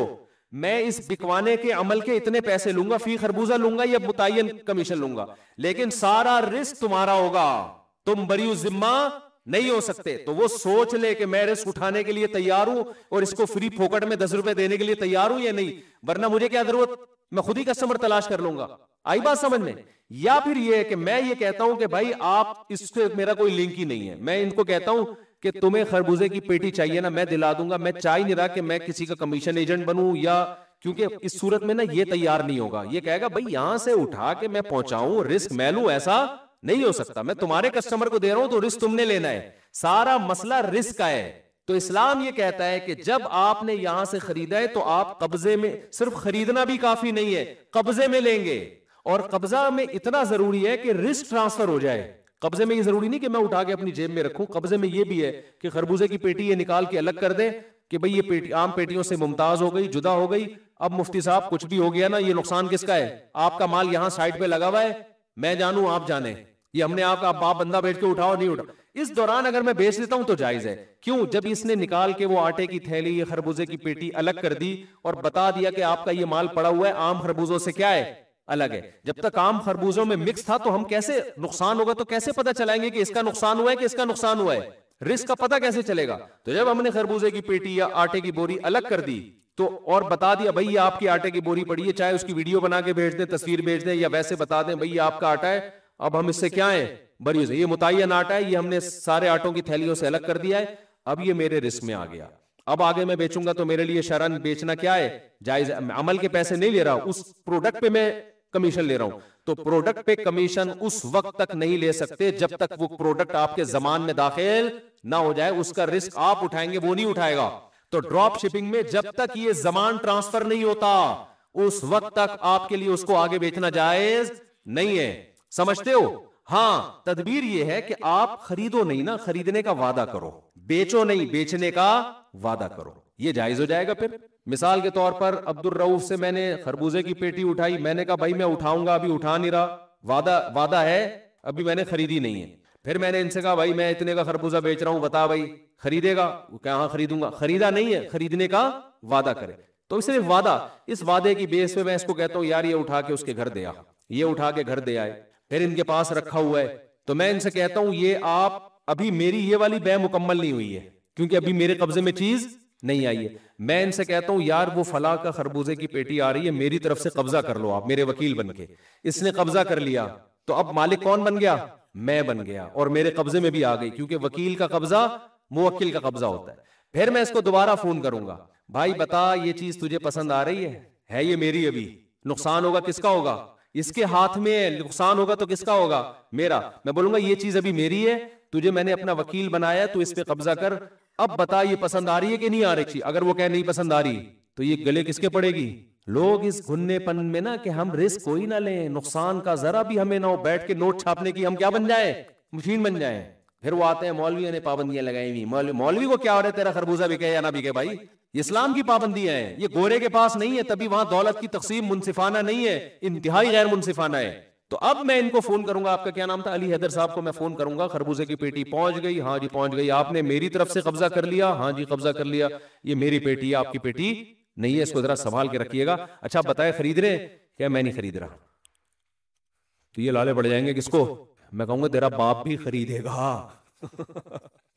मैं इस बिकवाने के अमल के इतने पैसे लूंगा, फी खरबूजा लूंगा या मुतय्यन कमीशन लूंगा, लेकिन सारा रिस्क तुम्हारा होगा, तुम बरी जिम्मा नहीं हो सकते। तो वो सोच ले कि मैं रिस्क उठाने के लिए तैयार हूं और इसको फ्री फोकट में 10 रुपए देने के लिए तैयार हूं या नहीं, वरना मुझे क्या जरूरत, मैं खुद ही कस्टमर तलाश कर लूंगा। आई बात समझ में? या फिर ये है कि मैं ये कहता हूं कि भाई आप, इससे मेरा कोई लिंक ही नहीं है, मैं इनको कहता हूं कि तुम्हें खरबूजे की पेटी चाहिए ना, मैं दिला दूंगा। मैं चाह ही नहीं रहा कि मैं किसी का कमीशन एजेंट बनूं, या क्योंकि इस सूरत में ना ये तैयार नहीं होगा। ये कहेगा भाई यहां से उठा के मैं पहुंचाऊं, रिस्क मैं लूं, ऐसा नहीं हो सकता। मैं तुम्हारे कस्टमर को दे रहा हूं तो रिस्क तुमने लेना है, सारा मसला रिस्क का है। तो इस्लाम ये कहता है कि जब आपने यहां से खरीदा है तो आप कब्जे में, सिर्फ खरीदना भी काफी नहीं है, कब्जे में लेंगे। और कब्जा में इतना जरूरी है कि रिस्क ट्रांसफर हो जाए। कब्जे में ये जरूरी नहीं कि मैं उठा के अपनी जेब में रखूं, कब्जे में ये भी है कि खरबूजे की पेटी ये निकाल के अलग कर दे कि भाई ये पेटी आम पेटियों से मुमताज हो गई, जुदा हो गई। अब मुफ्ती साहब कुछ भी हो गया ना, ये नुकसान किसका है? आपका माल यहां साइड पे लगा हुआ है, मैं जानू आप जाने, ये हमने आपका बाप बंदा बैठ के उठाओ नहीं उठा। इस दौरान अगर मैं बेच देता हूं तो जायज है। क्यों? जब इसने निकाल के वो आटे की थैली, ये खरबूजे की पेटी अलग कर दी और बता दिया कि आपका ये माल पड़ा हुआ है, आम खरबूजों से क्या है, अलग है। जब तक आम खरबूजों में मिक्स था तो हम कैसे, नुकसान होगा तो कैसे पता चलाएंगे कि इसका नुकसान हुआ है कि इसका नुकसान हुआ है? रिस्क का पता कैसे चलेगा? तो जब हमने खरबूजे की पेटी या आटे की बोरी अलग कर दी तो और बता दिया भाई ये आपकी आटे की बोरी पड़ी है, चाहे उसकी वीडियो बना के भेज दें, तस्वीर भेज दें, या वैसे बता दें भाई ये आपका आटा है, अब हम इससे क्या है, बरी से ये मुतय्यन आटा है, ये हमने सारे आटों की थैलियों से अलग कर दिया है, अब ये मेरे रिस्क में आ गया। अब आगे मैं बेचूंगा तो मेरे लिए शरन बेचना क्या है, जायज। अमल के पैसे नहीं ले रहा, उस प्रोडक्ट पे मैं कमीशन ले रहा हूं। तो प्रोडक्ट पे कमीशन उस वक्त तक नहीं ले सकते जब तक वो प्रोडक्ट आपके जमान में दाखिल ना हो जाए, उसका रिस्क आप उठाएंगे, वो नहीं उठाएगा। तो ड्रॉप शिपिंग में जब तक ये ज़मान ट्रांसफर नहीं होता उस वक्त तक आपके लिए उसको आगे बेचना जायज नहीं है। समझते हो? हाँ, तदबीर ये है कि आप खरीदो नहीं ना, खरीदने का वादा करो, बेचो नहीं, बेचने का वादा करो, ये जायज हो जाएगा। फिर मिसाल के तौर पर अब्दुल रऊफ से मैंने खरबूजे की पेटी उठाई, मैंने कहा भाई मैं उठाऊंगा, अभी उठा नहीं रहा, वादा है, अभी मैंने खरीदी नहीं है। फिर मैंने इनसे कहा भाई मैं इतने का खरबूजा बेच रहा हूं, बता भाई खरीदेगा? क्या हाँ खरीदूंगा। खरीदा नहीं है, खरीदने का वादा करे। तो सिर्फ वादा, इस वादे की बेस पे मैं इसको कहता हूं यार ये उठा के उसके घर दे आ, ये उठा के घर दे आए, फिर इनके पास रखा हुआ है, तो मैं इनसे कहता हूं ये आप अभी मेरी ये वाली बै मुकम्मल नहीं हुई है क्योंकि अभी मेरे कब्जे में चीज नहीं आई है। मैं इनसे कहता हूं यार वो फला का खरबूजे की पेटी आ रही है, मेरी तरफ से कब्जा कर लो आप, मेरे वकील बन के। इसने कब्जा कर लिया तो अब मालिक कौन बन गया? मैं बन गया, और मेरे कब्जे में भी आ गई, क्योंकि वकील का कब्जा मुवक्किल का कब्जा होता है। फिर मैं इसको दोबारा फोन करूंगा, भाई बता ये चीज तुझे पसंद आ रही है ये मेरी, अभी नुकसान होगा किसका होगा? इसके हाथ में। नुकसान होगा तो किसका होगा? मेरा। मैं बोलूंगा ये चीज अभी मेरी है, तुझे मैंने अपना वकील बनाया, तू इस पे कब्जा कर, अब बता ये पसंद आ रही है कि नहीं आ रही? अगर वो कहे नहीं पसंद आ रही तो ये गले किसके पड़ेगी? लोग इस घुन्नेपन में ना कि हम रिस्क कोई ना लें, नुकसान का जरा भी हमें ना हो, बैठ के नोट छापने की हम क्या बन जाए? मशीन बन जाए। फिर वो आते हैं मौलवियों ने पाबंदियां लगाई हुई। मौलवी को क्या हो रहा है तेरा खरबूजा बिके या ना बिके? भाई इस्लाम की पाबंदियां हैं, ये गोरे के पास नहीं है, तभी वहां दौलत की तकसीम मुनसिफाना नहीं है, इंतहाई गैर मुनसिफाना है। तो अब मैं इनको फोन करूंगा, आपका क्या नाम था? अली हैदर साहब को मैं फोन करूंगा, खरबूजे की पेटी पहुंच गई? हाँ जी पहुंच गई। आपने मेरी तरफ से कब्जा कर लिया? हाँ जी कब्जा कर लिया। ये मेरी पेटी है, आपकी पेटी नहीं है, इसको जरा संभाल के रखिएगा। अच्छा बताए खरीद रहे? क्या मैं नहीं खरीद रहा। तो ये लाले पड़ जाएंगे किसको? मैं कहूंगा तेरा बाप भी खरीदेगा।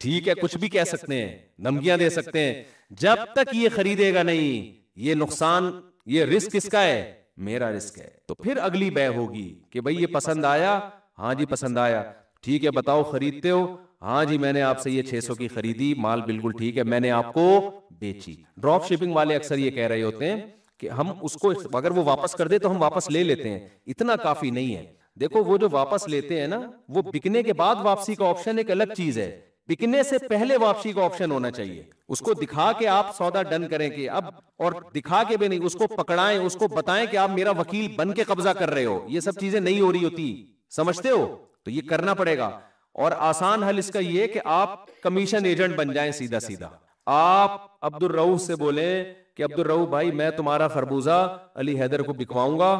ठीक है, कुछ भी कह सकते हैं, धमकियां दे सकते हैं, जब तक ये खरीदेगा नहीं, ये नुकसान, ये रिस्क किसका है? मेरा रिस्क है। तो फिर अगली बै होगी कि भाई ये पसंद आया? हाँ जी पसंद आया। ठीक है बताओ खरीदते हो? हाँ जी मैंने आपसे ये 600 की खरीदी, माल बिल्कुल ठीक है, मैंने आपको बेची। ड्रॉप शिपिंग वाले अक्सर ये कह रहे होते हैं कि हम उसको अगर वो वापस कर दे तो हम वापस ले लेते हैं, इतना काफी नहीं है। देखो वो जो वापस लेते हैं ना, वो बिकने के बाद वापसी का ऑप्शन एक अलग चीज है, बिकने से पहले वापसी का ऑप्शन होना चाहिए। उसको दिखा के आप सौदा डन करें कि अब, और दिखा के भी नहीं, उसको पकड़ाएं, उसको बताएं कि आप मेरा वकील बन के कब्जा कर रहे हो। ये सब चीजें नहीं हो रही होती, समझते हो? तो ये करना पड़ेगा। और आसान हल इसका ये कि आप कमीशन एजेंट बन जाएं सीधा सीधा। आप अब्दुल रऊफ से बोले कि अब्दुल रऊफ भाई मैं तुम्हारा खरबूजा अली हैदर को बिकवाऊंगा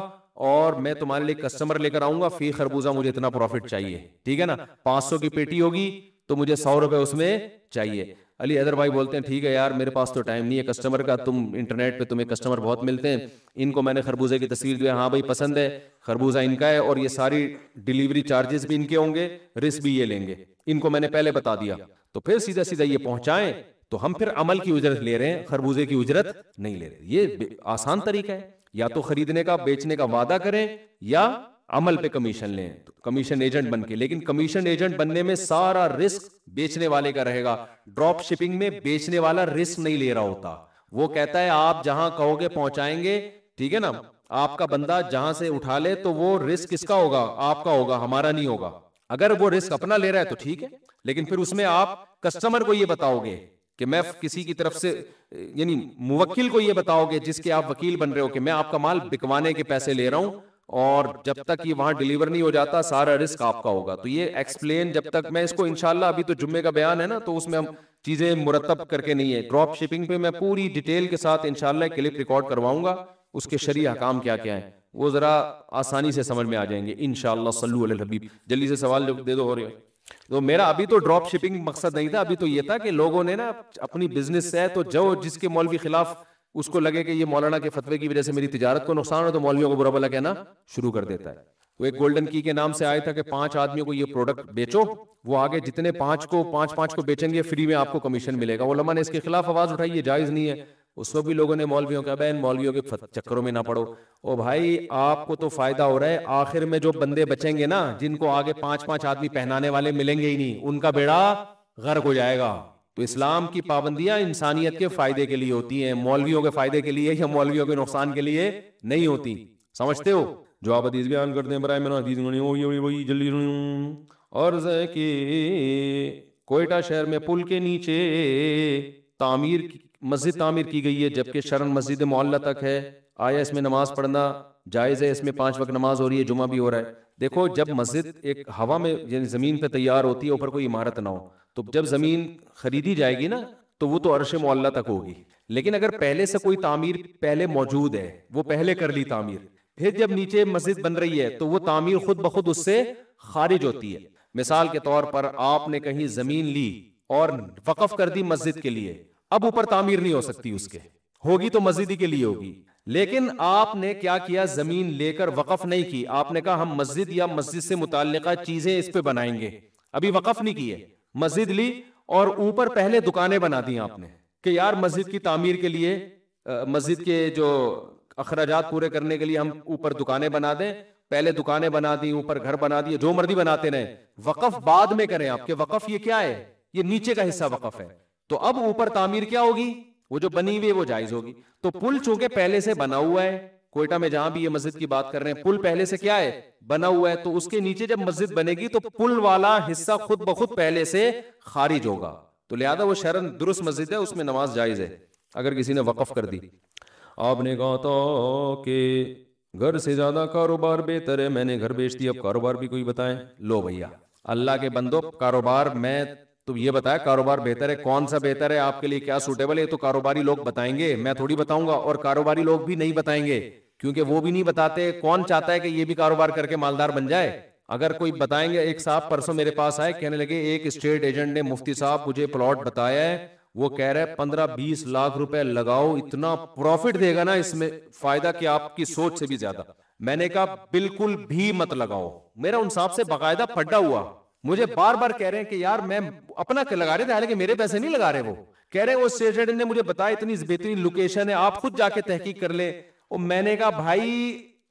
और मैं तुम्हारे लिए कस्टमर लेकर आऊंगा, फी खरबूजा मुझे इतना प्रॉफिट चाहिए, ठीक है ना? 500 की पेटी होगी तो मुझे 100 रुपए उसमें चाहिए। अली हैदर भाई बोलते हैं ठीक है यार मेरे पास तो टाइम नहीं है कस्टमर का, तुम इंटरनेट पे तुम्हें कस्टमर बहुत मिलते हैं, इनको मैंने खरबूजे की तस्वीर दी है, हाँ भाई पसंद है, खरबूजा इनका है और ये सारी डिलीवरी चार्जेस भी इनके होंगे, रिस्क भी ये लेंगे, इनको मैंने पहले बता दिया। तो फिर सीधा सीधा ये पहुंचाएं तो हम फिर अमल की उजरत ले रहे हैं, खरबूजे की उजरत नहीं ले रहे। ये आसान तरीका है, या तो खरीदने का बेचने का वादा करें या अमल पे कमीशन लें, तो कमीशन एजेंट बन के। लेकिन कमीशन एजेंट बनने में सारा रिस्क बेचने वाले का रहेगा। ड्रॉप शिपिंग में बेचने वाला रिस्क नहीं ले रहा होता, वो कहता है आप जहां कहोगे पहुंचाएंगे, ठीक है ना? आपका बंदा जहां से उठा ले तो वो रिस्क किसका होगा? आपका होगा, हमारा नहीं होगा। अगर वो रिस्क अपना ले रहा है तो ठीक है, लेकिन फिर उसमें आप कस्टमर को ये बताओगे कि मैं किसी की तरफ से, यानी मुवक्किल को ये बताओगे जिसके आप वकील बन रहे हो कि मैं आपका माल बिकवाने के पैसे ले रहा हूं और जब तक ये वहां डिलीवर नहीं हो जाता सारा रिस्क आपका होगा। तो ये एक्सप्लेन जब तक मैं इसको इंशाल्लाह, अभी तो जुम्मे का बयान है ना, तो उसमें हम चीजें मुरतब करके नहीं है, ड्रॉप शिपिंग पे मैं पूरी डिटेल के साथ इंशाल्लाह क्लिप रिकॉर्ड करवाऊंगा, उसके शरई हकाम क्या क्या है वो जरा आसानी से समझ में आ जाएंगे इंशाल्लाह। सल्लु अलल हबीब। जल्दी से सवाल दे दो। हो रही है तो मेरा अभी तो ड्रॉप शिपिंग मकसद नहीं था, अभी तो ये था कि लोगों ने ना अपनी बिजनेस है तो जो जिसके मौलवी खिलाफ उसको लगे कि ये मौलाना के फतवे की वजह से मेरी तिजारत को नुकसान हो, तो मौलवियों को बुरा भला कहना शुरू कर देता है। वो एक गोल्डन की के नाम से आया था कि 5 आदमियों को ये प्रोडक्ट बेचो, वो आगे जितने 5 को बेचेंगे फ्री में आपको कमीशन मिलेगा। उलमा ने इसके खिलाफ आवाज उठाई, ये जायज नहीं है। उस वक्त भी लोगों ने मौलवियों का बैन, मौलवियों के चक्करों में ना पड़ो। ओ भाई आपको तो फायदा हो रहा है, आखिर में जो बंदे बचेंगे ना, जिनको आगे 5 आदमी पहनाने वाले मिलेंगे ही नहीं, उनका बेड़ा गर्क हो जाएगा। तो इस्लाम की पाबंदियां इंसानियत के फायदे के लिए होती हैं, मौलवियों के फायदे के लिए या मौलवियों के नुकसान के लिए नहीं होती, समझते हो? जो आप हदीस बयान करते हैं बराए मेरा हदीस वही जल्दी। और कोयटा शहर में पुल के नीचे तामीर मस्जिद तामीर की गई है जबकि शरन मस्जिद मोहल्ला तक है, आया इसमें नमाज पढ़ना जायज़ है? इसमें 5 वक्त नमाज हो रही है, जुमा भी हो रहा है। देखो, जब मस्जिद एक हवा में यानी ज़मीन पे तैयार होती है, ऊपर कोई इमारत ना हो, तो जब ज़मीन खरीदी जाएगी ना तो वो तो अर्श मोहल्ला तक होगी। लेकिन अगर पहले से कोई तामीर पहले मौजूद है, वो पहले कर ली तामीर, फिर जब नीचे मस्जिद बन रही है तो वो तामीर खुद ब खुद उससे खारिज होती है। मिसाल के तौर पर आपने कहीं जमीन ली और वक्फ कर दी मस्जिद के लिए, अब ऊपर तामीर नहीं हो सकती उसके, होगी तो मस्जिद ही के लिए होगी। लेकिन आपने क्या किया, जमीन लेकर वक्फ नहीं की, आपने कहा हम मस्जिद या मस्जिद से मुताल्लिका चीजें इस पे बनाएंगे, अभी वक्फ नहीं की है, मस्जिद ली और ऊपर पहले दुकानें बना दी आपने कि यार मस्जिद की तामीर के लिए, मस्जिद के जो अखराजात पूरे करने के लिए हम ऊपर दुकानें बना दें। पहले दुकानें बना दी, ऊपर घर बना दिए, जो मर्जी बनाते रहे, वक्फ बाद में करें। आपके वक्फ ये क्या है, ये नीचे का हिस्सा वक्फ है, तो अब ऊपर तामीर क्या होगी, वो जो बनी हुई है वो जायज होगी। तो पुल चूंकि पहले से बना हुआ है, कोयटा में जहां भी ये मस्जिद की बात कर रहे हैं, पुल पहले से क्या है, बना हुआ है, तो उसके नीचे जब मस्जिद बनेगी तो पुल वाला हिस्सा खुद ब खुद पहले से खारिज होगा। तो लिहाजा वो शरन दुरुस्त मस्जिद है, उसमें नमाज जायज है अगर किसी ने वक्फ कर दी। आपने कहा था कि घर से ज्यादा कारोबार बेहतर है, मैंने घर बेच दिया, अब कारोबार भी कोई बताएं। लो भैया, अल्लाह के बंदो, कारोबार मैं तो ये बताया कारोबार बेहतर है, कौन सा बेहतर है, आपके लिए क्या सूटेबल है, तो कारोबारी लोग बताएंगे, मैं थोड़ी बताऊंगा। और कारोबारी लोग भी नहीं बताएंगे क्योंकि वो भी नहीं बताते। कौन चाहता है कि ये भी कारोबार करके मालदार बन जाए? अगर कोई बताएंगे, एक साहब परसों मेरे पास आए, कहने लगे एक स्टेट एजेंट ने मुफ्ती साहब मुझे प्लॉट बताया है, वो कह रहा है 15-20 लाख रुपए लगाओ, इतना प्रॉफिट देगा ना इसमें, फायदा कि आपकी सोच से भी ज्यादा। मैंने कहा बिल्कुल भी मत लगाओ। मेरा उन साहब से बाकायदा पड्डा हुआ, मुझे बार बार कह रहे हैं कि यार मैं अपना लगा रहे थे, हालांकि मेरे पैसे नहीं लगा रहे। वो कह रहे हैं वो स्टेट एजेंट ने मुझे बताया इतनी बेहतरीन लोकेशन है, आप खुद जाके तहकीक कर ले। और मैंने कहा भाई,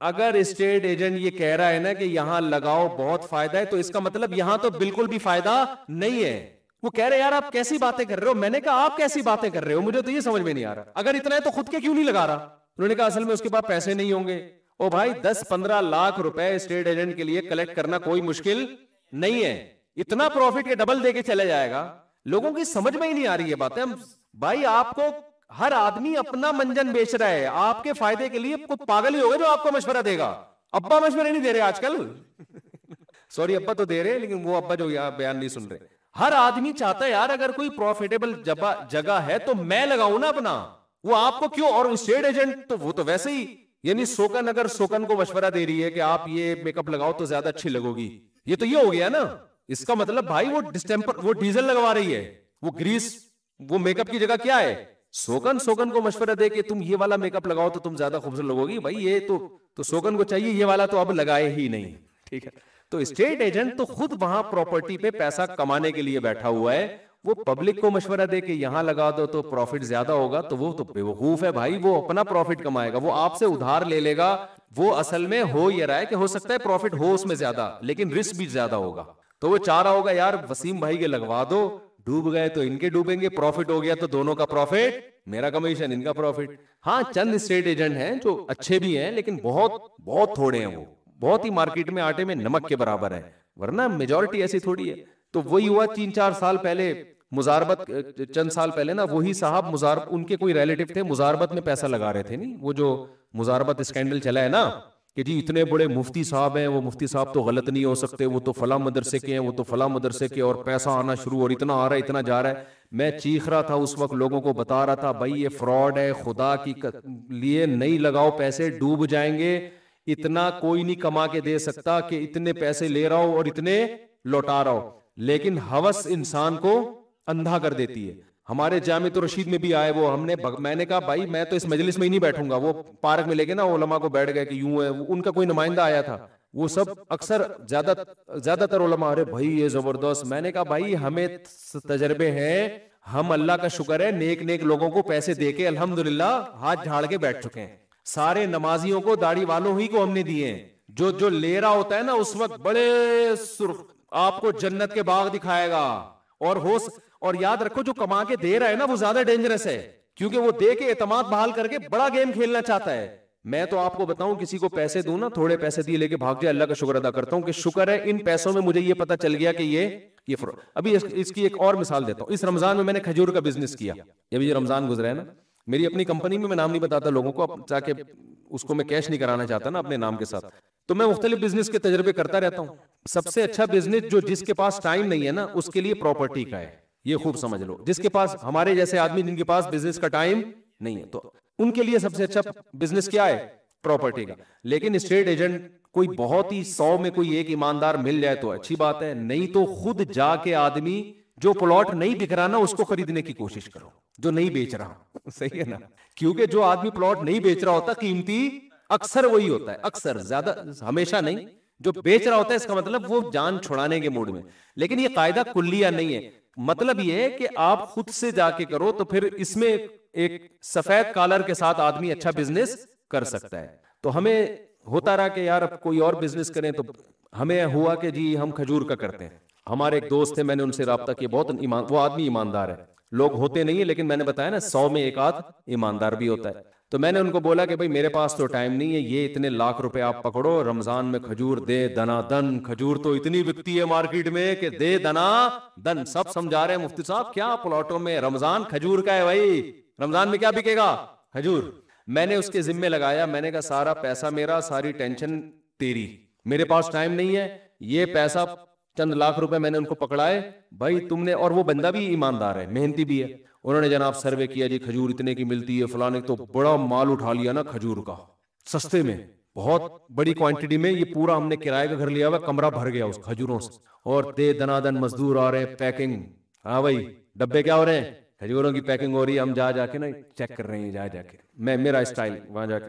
अगर स्टेट एजेंट ये कह रहा है ना कि यहां लगाओ बहुत फायदा है, तो इसका मतलब यहां तो बिल्कुल भी फायदा नहीं है। वो कह रहे यार आप कैसी बातें कर रहे हो। मैंने कहा आप कैसी बातें कर रहे हो, मुझे तो ये समझ में नहीं आ रहा। अगर इतना है तो खुद के क्यों नहीं लगा रहा? उन्होंने कहा असल में उसके पास पैसे नहीं होंगे। ओ भाई, 10-15 लाख रुपए स्टेट एजेंट के लिए कलेक्ट करना कोई मुश्किल नहीं है, इतना प्रॉफिट के डबल देके चले जाएगा। लोगों की समझ में ही नहीं आ रही है बातें। हम भाई, आपको हर आदमी अपना मंजन बेच रहा है आपके फायदे के लिए। कुछ पागल ही होगा जो आपको मशवरा देगा। अब्बा मशवरे नहीं दे रहे आजकल सॉरी, अब्बा तो दे रहे, लेकिन वो अब्बा जो यहाँ बयान नहीं सुन रहे। हर आदमी चाहता है यार अगर कोई प्रॉफिटेबल जगह है तो मैं लगाऊं ना अपना, वो आपको क्यों? और स्टेट एजेंट तो वो तो वैसे ही, यानी सोकन अगर सोकन को मशवरा दे रही है कि आप ये मेकअप लगाओ तो ज्यादा अच्छी लगोगी, ये तो ये हो गया ना। इसका मतलब भाई वो डिस्टेंपर, वो डीजल लगवा रही है, वो ग्रीस, वो मेकअप की जगह क्या है, सोकन। सोकन को मशवरा दे के तुम ये वाला मेकअप लगाओ तो तुम ज्यादा खूबसूरत लगोगी। भाई ये तो सोकन को चाहिए ये वाला, तो अब लगाए ही नहीं, ठीक है। तो स्टेट एजेंट तो खुद वहां प्रॉपर्टी पे पैसा कमाने के लिए बैठा हुआ है। वो पब्लिक को मशवरा दे के यहां लगा दो तो प्रॉफिट ज्यादा होगा, तो वो तो बेवकूफ है भाई। वो अपना प्रॉफिट कमाएगा, वो आपसे उधार ले लेगा। वो असल में हो ये रहा है कि हो सकता है प्रॉफिट हो उसमें ज्यादा, लेकिन रिस्क भी ज्यादा होगा। तो वो चाह रहा होगा यार वसीम भाई के लगवा दो, डूब गए तो इनके डूबेंगे, प्रॉफिट हो गया तो दोनों का प्रॉफिट, मेरा कमीशन इनका प्रॉफिट। हाँ, चंद स्टेट एजेंट हैं जो अच्छे भी हैं, लेकिन बहुत बहुत थोड़े हैं। वो बहुत ही मार्केट में आटे में नमक के बराबर है, वरना मेजॉरिटी ऐसी थोड़ी है। तो वही हुआ 3-4 साल पहले मुजारबत, चंद साल पहले ना, वही साहब मुजारबत, उनके कोई रिलेटिव थे, मुजारबत में पैसा लगा रहे थे। नहीं, वो जो मुजारबत स्कैंडल चला है ना कि जी इतने बड़े मुफ्ती साहब हैं, वो मुफ्ती साहब तो गलत नहीं हो सकते, वो तो फला मदरसे के हैं, वो तो फला मदरसे के, और पैसा आना शुरू, और इतना आ रहा है, इतना जा रहा है। मैं चीख रहा था उस वक्त, लोगों को बता रहा था भाई ये फ्रॉड है, खुदा की लिए नहीं लगाओ पैसे, डूब जाएंगे। इतना कोई नहीं कमा के दे सकता कि इतने पैसे ले रहा हो और इतने लौटा रहा हो। लेकिन हवस इंसान को अंधा कर देती है। हमारे जामे तो रशीद में भी आए वो, मैंने कहा भाई मैं तो इस मजलिस में ही नहीं बैठूंगा। वो पार्क में लेके ना उलमा को बैठ गए कि यूं है, उनका कोई नुमाइंदा आया था, वो सब अक्सर ज्यादातर उलमा, अरे भाई ये जबरदस्त। मैंने कहा भाई हमें तजर्बे हैं, हम अल्लाह का शुक्र है नेक नेक लोगों को पैसे देके अल्हम्दुलिल्लाह हाथ झाड़ के बैठ चुके हैं। सारे नमाजियों को, दाढ़ी वालों ही को हमने दिए हैं। जो ले रहा होता है ना उस वक्त बड़े सुर्ख आपको जन्नत के बाग दिखाएगा। और याद रखो जो कमा के दे रहा है ना वो ज्यादा डेंजरस है, क्योंकि वो दे के एतमाद बहाल करके बड़ा गेम खेलना चाहता है। मैं तो आपको बताऊं, किसी को पैसे दूं ना, थोड़े पैसे दिए लेके भाग जाए, अल्लाह का शुक्र अदा करता हूं कि शुक्र है इन पैसों में मुझे ये पता चल गया कि ये ये फ्रॉड। अभी इसकी एक और मिसाल देता हूँ। इस रमजान में मैंने खजूर का बिजनेस किया। अभी ये रमजान गुजरा है ना, मेरी अपनी कंपनी में, मैं नाम नहीं बताता लोगों को ताकि उसको मैं कैश नहीं कराना चाहता ना अपने नाम के साथ, तो मैं मुख्तलिफ बिजनेस के तजर्बे करता रहता हूँ। सबसे अच्छा बिजनेस जो जिसके पास टाइम नहीं है ना उसके लिए प्रॉपर्टी का है, ये खूब समझ लो। जिसके पास, हमारे जैसे आदमी जिनके पास बिजनेस का टाइम नहीं है, तो उनके लिए सबसे अच्छा बिजनेस क्या है? प्रॉपर्टी का। लेकिन स्टेट एजेंट कोई बहुत ही 100 में कोई एक ईमानदार मिल जाए तो अच्छी बात है, नहीं तो खुद जाके आदमी जो प्लॉट नहीं बिक रहा ना उसको खरीदने की कोशिश करो, जो नहीं बेच रहा। सही है ना? क्योंकि जो आदमी प्लॉट नहीं बेच रहा होता कीमती अक्सर वही होता है, अक्सर, ज्यादा, हमेशा नहीं। जो बेच रहा होता है इसका मतलब वो जान छुड़ाने के मूड में। लेकिन ये कायदा कुल्लिया नहीं है। मतलब ये है कि आप खुद से जाके करो तो फिर इसमें एक सफेद कॉलर के साथ आदमी अच्छा बिजनेस कर सकता है। तो हमें होता रहा कि यार अब कोई और बिजनेस करें, तो हमें हुआ कि जी हम खजूर का करते हैं। हमारे एक दोस्त थे, मैंने उनसे राब्ता किया, बहुत वो आदमी ईमानदार है। लोग होते नहीं है लेकिन मैंने बताया ना 100 में एक आध ईमानदार भी होता है। तो मैंने उनको बोला कि भाई मेरे पास तो टाइम नहीं है, ये इतने लाख रुपए आप पकड़ो, रमजान में खजूर दे दनादन, खजूर तो इतनी बिकती है मार्केट में कि दे दना दन। सब समझा रहे हैं मुफ्ती साहब क्या प्लॉटों में, रमजान खजूर का है भाई, रमजान में क्या बिकेगा? खजूर। मैंने उसके जिम्मे लगाया, मैंने कहा सारा पैसा मेरा, सारी टेंशन तेरी, मेरे पास टाइम नहीं है, ये पैसा चंद लाख रुपए मैंने उनको पकड़ाए भाई तुमने। और वो बंदा भी ईमानदार है, मेहनती भी है। उन्होंने जनाब सर्वे किया, जी खजूर इतने की मिलती है फलाने, तो बड़ा माल उठा लिया ना खजूर का, सस्ते में, बहुत बड़ी क्वांटिटी में। ये पूरा हमने किराए का घर लिया हुआ, कमरा भर गया उस खजूरों से। और दे दनादन मजदूर आ रहे हैं, पैकिंग, हाँ भाई डब्बे क्या हो रहे हैं, खजूरों की पैकिंग हो रही है। हम जा जाके ना चेक कर रहे हैं, जा जाके मैं, मेरा स्टाइल वहां जाके,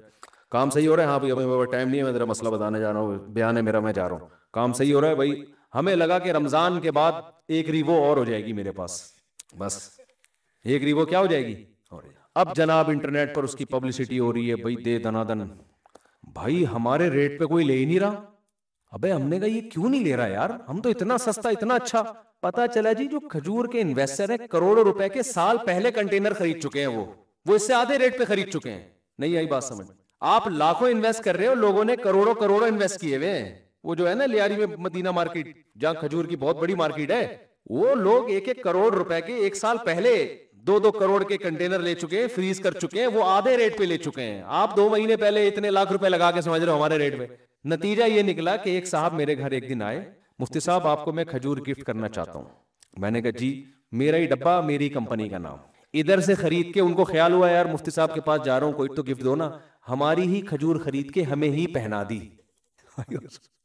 काम सही हो रहा है? हाँ भाई अभी टाइम नहीं है, मैं तेरा मसला बताने जा रहा हूँ, बयान है मेरा, मैं जा रहा हूँ। काम सही हो रहा है भाई? हमें लगा कि रमजान के बाद एक रिवो और हो जाएगी मेरे पास, बस एक रिवो क्या हो जाएगी। और अब जनाब इंटरनेट पर उसकी पब्लिसिटी हो रही है, भाई दे दनादन। भाई हमारे रेट पे कोई ले ही नहीं रहा। अबे हमने कहा ये क्यों नहीं ले रहा यार, हम तो इतना सस्ता इतना अच्छा। पता चला जी जो खजूर के इन्वेस्टर है, करोड़ों रुपए के साल पहले कंटेनर खरीद चुके हैं, वो इससे आधे रेट पे खरीद चुके हैं। नहीं आई बात समझ? आप लाखों इन्वेस्ट कर रहे हो, लोगों ने करोड़ों करोड़ों इन्वेस्ट किए हुए हैं। वो जो है ना लियारी में मदीना मार्केट, जहां खजूर की बहुत बड़ी मार्केट है, वो लोग 1-1 करोड़ रुपए के एक साल पहले 2-2 करोड़ के कंटेनर ले चुके हैं, फ्रीज कर चुके हैं, वो आधे रेट पे ले चुके हैं। आप 2 महीने पहले इतने लाख रुपए लगा के समझ रहे हो हमारे रेट पे। नतीजा ये निकला कि एक साहब मेरे घर एक दिन आए, मुफ्ती साहब आपको मैं खजूर गिफ्ट करना चाहता हूँ। मैंने कहा जी, मेरा ही डब्बा, मेरी कंपनी का नाम। इधर से खरीद के उनको ख्याल हुआ यार मुफ्ती साहब के पास जा रहा हूँ, कोई तो गिफ्ट दो ना। हमारी ही खजूर खरीद के हमें ही पहना दी।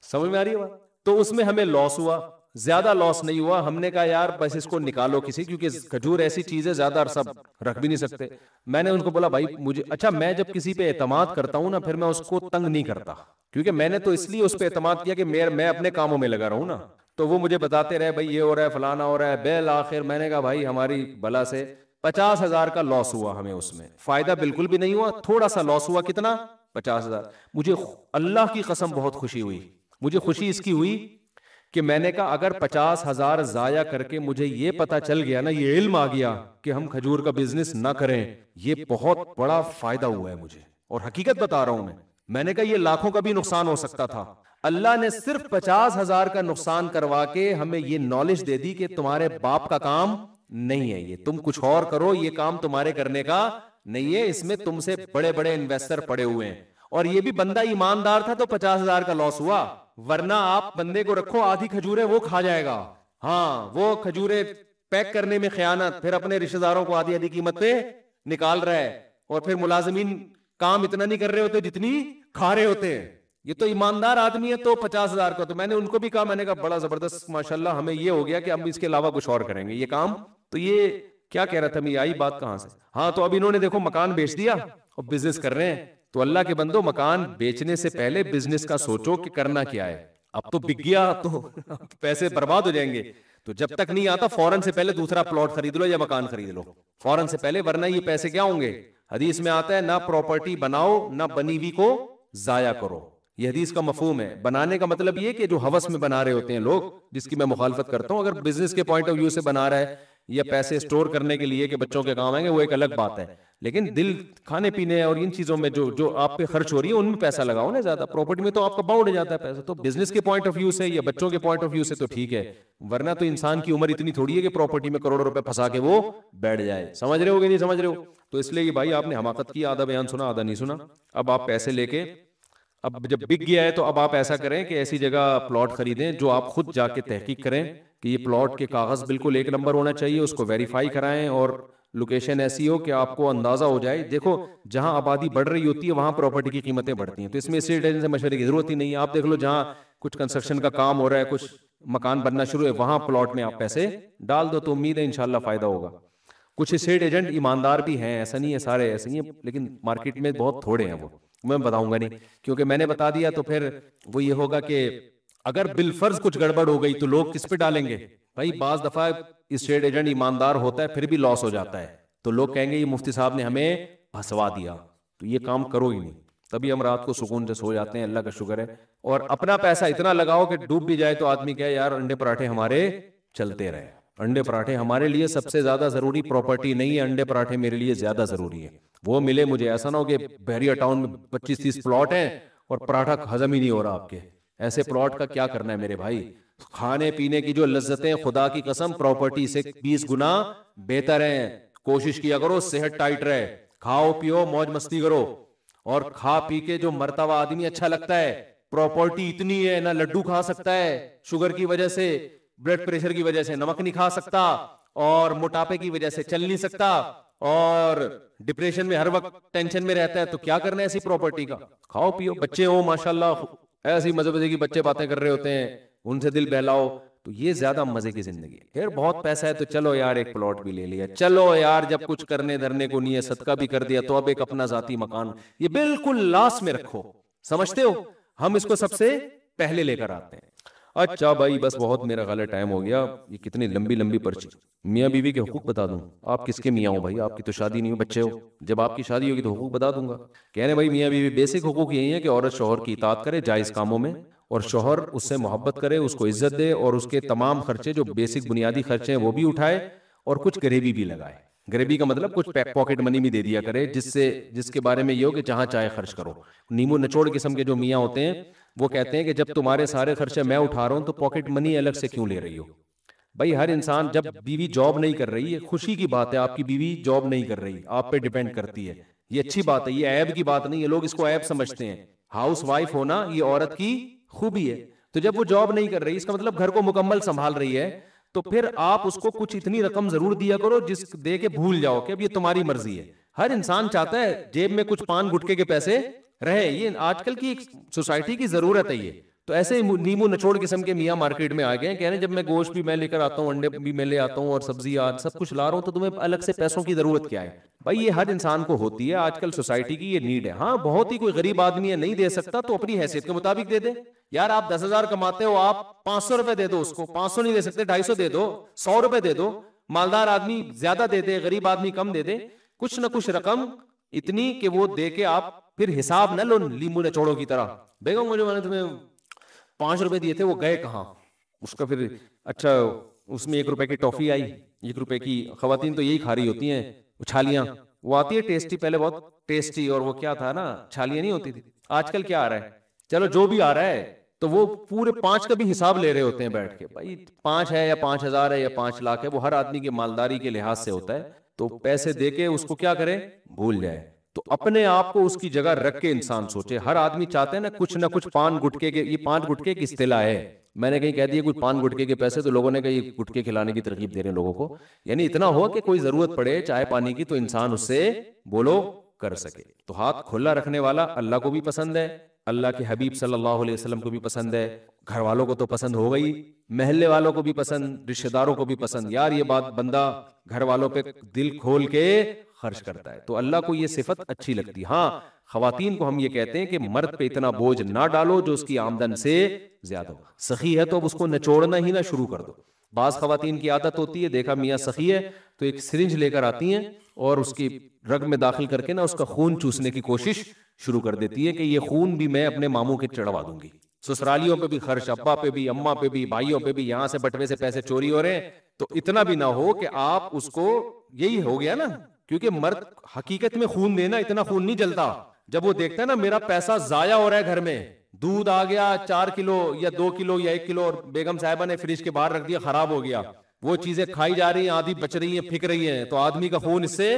समझ में आ रही है बात? तो उसमें हमें लॉस हुआ, ज्यादा लॉस नहीं हुआ। हमने कहा यार बस इसको निकालो किसी, क्योंकि खजूर ऐसी चीज है ज्यादा अरसा रख भी नहीं सकते। मैंने उनको बोला भाई मुझे, अच्छा मैं जब किसी पे एतमाद करता हूं ना, फिर मैं उसको तंग नहीं करता, क्योंकि मैंने तो इसलिए उस पर एतमाद किया कि मैं अपने कामों में लगा रहूं ना। तो वो मुझे बताते रहे भाई ये हो रहा है फलाना हो रहा है। बेल आखिर मैंने कहा भाई हमारी बला से 50,000 का लॉस हुआ हमें, उसमें फायदा बिल्कुल भी नहीं हुआ, थोड़ा सा लॉस हुआ। कितना? 50,000। मुझे अल्लाह की कसम बहुत खुशी हुई। मुझे खुशी इसकी हुई कि मैंने कहा अगर 50,000 जाया करके मुझे ये पता चल गया ना, ये इल्म आ गया कि हम खजूर का बिजनेस ना करें, ये बहुत बड़ा फायदा हुआ है मुझे। और हकीकत बता रहा हूं मैंने कहा ये लाखों का भी नुकसान हो सकता था। अल्लाह ने सिर्फ 50,000 का नुकसान करवा के हमें ये नॉलेज दे दी कि तुम्हारे बाप का काम नहीं है ये, तुम कुछ और करो, ये काम तुम्हारे करने का नहीं है, इसमें तुमसे बड़े बड़े इन्वेस्टर पड़े हुए हैं। और ये भी बंदा ईमानदार था तो 50,000 का लॉस हुआ, वरना आप बंदे को रखो आधी खजूरें वो खा जाएगा। हाँ, वो खजूरें पैक करने में खयानत, फिर अपने रिश्तेदारों को आधी आधी कीमत पे निकाल रहा है, और फिर मुलाजिमीन काम इतना नहीं कर रहे होते जितनी खा रहे होते हैं। ये तो ईमानदार आदमी है तो 50,000 का। तो मैंने उनको भी कहा, मैंने कहा बड़ा जबरदस्त माशाल्लाह, हमें ये हो गया कि हम इसके अलावा कुछ और करेंगे ये काम। तो ये क्या कह रहा था मैं, आई बात कहां से? हाँ, तो अब इन्होंने देखो मकान बेच दिया और बिजनेस कर रहे हैं। तो अल्लाह के बंदो, मकान बेचने से पहले बिजनेस का सोचो कि करना क्या है। अब तो बिक गया तो पैसे बर्बाद हो जाएंगे, तो जब तक नहीं आता फौरन से पहले दूसरा प्लॉट खरीद लो या मकान खरीद लो फौरन से पहले, वरना ये पैसे क्या होंगे। हदीस में आता है ना प्रॉपर्टी बनाओ ना बनी हुई को जाया करो। ये हदीस का मफहूम है। बनाने का मतलब ये कि जो हवस में बना रहे होते हैं लोग, जिसकी मैं मुखालफत करता हूं, अगर बिजनेस के पॉइंट ऑफ व्यू से बना रहा है या पैसे स्टोर करने के लिए कि बच्चों के काम आएंगे, वो एक अलग बात है। लेकिन दिल खाने पीने और इन चीजों में जो जो आप पे खर्च हो रही है उनमें पैसा लगाओ ना ज्यादा। प्रॉपर्टी में तो आपका बाउंड हो जाता है पैसा। तो बिजनेस के पॉइंट ऑफ व्यू से या बच्चों के पॉइंट ऑफ व्यू से तो ठीक है, वरना तो इंसान की उम्र इतनी थोड़ी है कि प्रॉपर्टी में करोड़ों रुपए फंसा के वो बैठ जाए। समझ रहे हो कि नहीं समझ रहे हो? तो इसलिए कि भाई आपने हमाकत की, आधा बयान सुना आधा नहीं सुना। अब आप पैसे लेके, अब जब बिक गया है तो अब आप ऐसा करें कि ऐसी जगह प्लॉट खरीदें जो आप खुद जाके तहकीक करें कि ये प्लॉट के कागज बिल्कुल एक नंबर होना चाहिए, उसको वेरीफाई कराएं और लोकेशन ऐसी हो कि आपको अंदाजा हो जाए। देखो जहां आबादी बढ़ रही होती है वहां प्रॉपर्टी की कीमतें बढ़ती हैं, तो इसमें एस्टेट एजेंट से मशवरे की जरूरत ही नहीं है। आप देख लो जहां कुछ कंस्ट्रक्शन का काम हो रहा है, कुछ मकान बनना शुरू है, वहां प्लॉट में आप पैसे डाल दो तो उम्मीद है इंशाल्लाह फायदा होगा। कुछ एस्टेट एजेंट ईमानदार भी हैं, ऐसा नहीं है सारे ऐसे ही हैं, लेकिन मार्केट में बहुत थोड़े हैं। वो मैं बताऊंगा नहीं, क्योंकि मैंने बता दिया तो फिर वो ये होगा कि अगर बिलफर्ज कुछ गड़बड़ हो गई तो लोग किस पे डालेंगे। भाई बाज दफा एस्टेट एजेंट ईमानदार होता है फिर भी लॉस हो जाता है, तो लोग कहेंगे ये मुफ्ती साहब ने हमें फंसवा दिया, तो ये काम करो ही नहीं। तभी हम रात को सुकून से सो जाते हैं, अल्लाह का शुक्र है। और अपना पैसा इतना लगाओ कि डूब भी जाए तो आदमी कहे यार अंडे पराठे हमारे चलते रहे। अंडे पराठे हमारे लिए सबसे ज्यादा जरूरी प्रॉपर्टी नहीं है, अंडे पराठे मेरे लिए ज्यादा जरूरी है। वो मिले मुझे, ऐसा ना हो कि बहरिया टाउन में 25-30 प्लॉट हैं और पराठा हजम ही नहीं हो रहा आपके। ऐसे प्लॉट का क्या करना है मेरे भाई? खाने पीने की जो लज्जतें खुदा की कसम प्रॉपर्टी से 20 गुना बेहतर हैं। कोशिश किया करो सेहत टाइट रहे, खाओ पियो मौज मस्ती करो, और खा पी के जो मरता हुआ आदमी अच्छा लगता है। प्रॉपर्टी इतनी है ना लड्डू खा सकता है शुगर की वजह से, ब्लड प्रेशर की वजह से नमक नहीं खा सकता, और मोटापे की वजह से चल नहीं सकता, और डिप्रेशन में हर वक्त टेंशन में रहता है। तो क्या करना है ऐसी प्रॉपर्टी का? खाओ पियो, बच्चे हो माशाल्लाह ऐसी मजे मजे की बच्चे बातें कर रहे होते हैं, उनसे दिल बहलाओ, तो ये ज्यादा मजे की जिंदगी है। फिर बहुत पैसा है तो चलो यार एक प्लॉट भी ले लिया, चलो यार जब कुछ करने धरने को नहीं है सदका भी कर दिया तो अब एक अपना जाती मकान, ये बिल्कुल लास्ट में रखो। समझते हो? हम इसको सबसे पहले लेकर आते हैं। अच्छा भाई बस बहुत मेरा गलत टाइम हो गया, ये कितनी लंबी लंबी पर्ची। मियाँ बीवी के हुकूक बता दूं? आप किसके मियाँ हो भाई? आपकी तो शादी नहीं हो, बच्चे हो। जब आपकी शादी होगी तो हुकूक बता दूंगा। कह रहे भाई मियाँ बीवी बेसिक हुकूक यही है कि औरत शौहर की इताअत करे जायज कामों में, और शौहर उससे मोहब्बत करे, उसको इज्जत दे, और उसके तमाम खर्चे जो बेसिक बुनियादी खर्चे हैं वो भी उठाए, और कुछ गरीबी भी लगाए। गरीबी का मतलब कुछ पॉकेट मनी भी दे दिया करे, जिससे जिसके बारे में ये हो कि जहां चाहे खर्च करो। नीमू नचोड़ किस्म के जो मियाँ होते हैं वो कहते हैं कि जब तुम्हारे सारे खर्चे मैं उठा रहा हूं तो पॉकेट मनी अलग से क्यों ले रही हो? भाई हर इंसान, जब बीवी जॉब नहीं कर रही है, खुशी की बात है, आपकी बीवी जॉब नहीं कर रही, आप पे डिपेंड करती है, ये अच्छी बात है, ये ऐब की बात नहीं है। लोग इसको ऐब समझते हैं। हाउस वाइफ होना ये औरत की खूबी है। तो जब वो जॉब नहीं कर रही, इसका मतलब घर को मुकम्मल संभाल रही है, तो फिर आप उसको कुछ इतनी रकम जरूर दिया करो जिस दे के भूल जाओ कि अब ये तुम्हारी मर्जी है। हर इंसान चाहता है जेब में कुछ पान गुटके के पैसे रहे, ये आजकल की सोसाइटी की जरूरत है। ये तो ऐसे ही नींबू नचोड़ किस्म के मियाँ मार्केट में आ गए, कह रहे हैं जब मैं गोश्त भी मैं लेकर आता हूँ, अंडे भी मैं ले आता हूँ, और सब्जी आज सब कुछ ला रहा हूँ, तो तुम्हें अलग से पैसों की जरूरत क्या है? भाई ये हर इंसान को होती है, आजकल सोसाइटी की ये नीड है। हाँ बहुत ही कोई गरीब आदमी है नहीं दे सकता तो अपनी हैसियत के मुताबिक दे दे। यार आप 10,000 कमाते हो, आप 500 रुपए दे दो उसको, 500 नहीं दे सकते 250 दे दो, 100 रुपए दे दो। मालदार आदमी ज्यादा दे दे, गरीब आदमी कम दे दे, कुछ ना कुछ रकम इतनी कि वो दे के आप फिर हिसाब न लो नींबू नचोड़ों की तरह। बेगम मुझे मैंने तुम्हें 5 रुपए दिए थे, वो गए कहाँ? उसका फिर अच्छा उसमें 1 रुपए की टॉफी आई, 1 रुपए की। खवातीन तो यही खा रही होती हैं छालियां, वो आती है टेस्टी, पहले बहुत टेस्टी, और वो क्या था ना छालियां नहीं होती थी। आजकल क्या आ रहा है? चलो जो भी आ रहा है तो वो पूरे 5 का भी हिसाब ले रहे होते हैं बैठ के। भाई 5 है या 5,000 है या 5 लाख है, वो हर आदमी की मालदारी के लिहाज से होता है। तो पैसे दे के उसको क्या करे? भूल जाए। तो अपने आप को उसकी जगह रख के इंसान सोचे। हर आदमी चाहते हैं ना कुछ पान गुटके के, ये पान गुटके की इस्तिलाह है। मैंने कहीं कह दिया कुछ पान गुटके के पैसे, तो लोगों ने कहा ये गुटके खिलाने की तरकीब दे रहे हैं लोगों को। यानी इतना हो कि कोई जरूरत पड़े चाय पानी की तो इंसान उससे बोलो कर सके। तो हाथ खुला रखने वाला अल्लाह को भी पसंद है, अल्लाह के हबीब सल्लल्लाहु अलैहि वसल्लम को भी पसंद है, घर वालों को तो पसंद हो गई, महल्ले वालों को भी पसंद, रिश्तेदारों को भी पसंद। यार ये बात बंदा घर वालों पे दिल खोल के खर्च करता है तो अल्लाह को ये सिफत अच्छी लगती है। हाँ खवातीन को हम ये कहते हैं कि मर्द पे इतना बोझ ना डालो जो उसकी आमदन से ज्यादा हो। सखी है तो अब उसको नचोड़ना ही ना शुरू कर दो। बाज खवातीन की आदत होती है, देखा मियाँ सखी है तो एक सिरिंज लेकर आती हैं और उसकी रग में दाखिल करके ना उसका खून चूसने की कोशिश शुरू कर देती है कि ये खून भी मैं अपने मामू के चढ़वा दूंगी। ससुरालियों पे भी खर्च, अब्बा पे भी, अम्मा पे भी, भाइयों पे भी, यहाँ से बटवे से पैसे चोरी हो रहे हैं, तो इतना भी ना हो कि आप उसको, यही हो गया ना, क्योंकि मर्द हकीकत में खून देना, इतना खून नहीं जलता। जब वो देखता है ना मेरा पैसा जाया हो रहा है, घर में दूध आ गया 4 किलो या 2 किलो या 1 किलो और बेगम साहिबा ने फ्रिज के बाहर रख दिया, खराब हो गया, वो चीजें खाई जा रही हैं, आधी बच रही हैं, फिक रही हैं, तो आदमी का खून इससे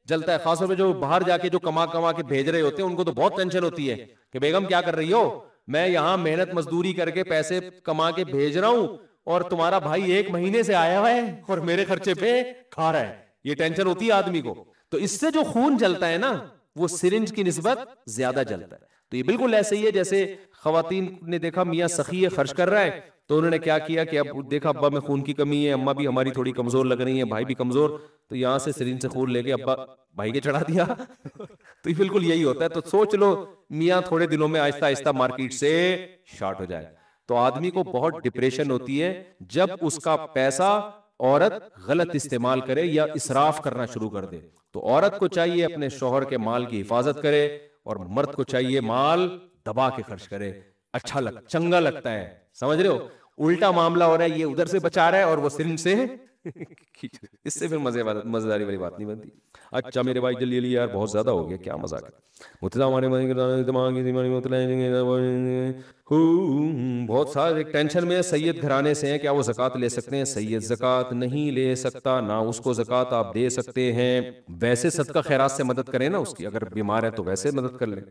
जलता है। खासतौर पे जो बाहर जाके जो कमा कमा के भेज रहे होते हैं, उनको तो बहुत टेंशन होती है कि बेगम क्या कर रही हो, मैं यहाँ मेहनत मजदूरी करके पैसे कमा के भेज रहा हूं और तुम्हारा भाई 1 महीने से आया हुआ है और मेरे खर्चे पे खा रहा है। ये टेंशन होती है आदमी को। तो इससे जो खून जलता है ना, वो सिरिंज की निस्बत ज्यादा जलता है। तो ये बिल्कुल ऐसे ही है जैसे खवातीन ने देखा मियाँ सखी खर्च कर रहा है, तो उन्होंने क्या किया कि अब देखा अब्बा में खून की कमी है, अम्मा भी हमारी थोड़ी कमजोर लग रही है, भाई भी कमजोर, तो यहाँ से सिरिंज से खून लेके अब्बा भाई के चढ़ा दिया। तो ये बिल्कुल यही होता है। तो सोच लो मियाँ थोड़े दिनों में आहिस्ता आहिस्ता मार्केट से शॉर्ट हो जाए। तो आदमी को बहुत डिप्रेशन होती है जब उसका पैसा औरत गलत इस्तेमाल करे या इसराफ करना शुरू कर दे। तो औरत को चाहिए अपने शौहर के माल की हिफाजत करे और मर्द को चाहिए माल दबा के खर्च करे। अच्छा चंगा लगता है, समझ रहे हो? उल्टा मामला हो रहा है, ये उधर से बचा रहा है और वो सिरिंज से इससे फिर मजेदारी वाली बात नहीं बनती। अच्छा मेरे भाई जल्दी जल्दी यार, बहुत ज्यादा हो गया, क्या मजाक है। बहुत सारे टेंशन में सैयद घराने से हैं, क्या वो ज़कात ले सकते हैं? सैयद ज़कात नहीं ले सकता, ना उसको ज़कात आप दे सकते हैं। वैसे सदका खैरात से मदद करें ना उसकी, अगर बीमार है तो वैसे मदद कर लें।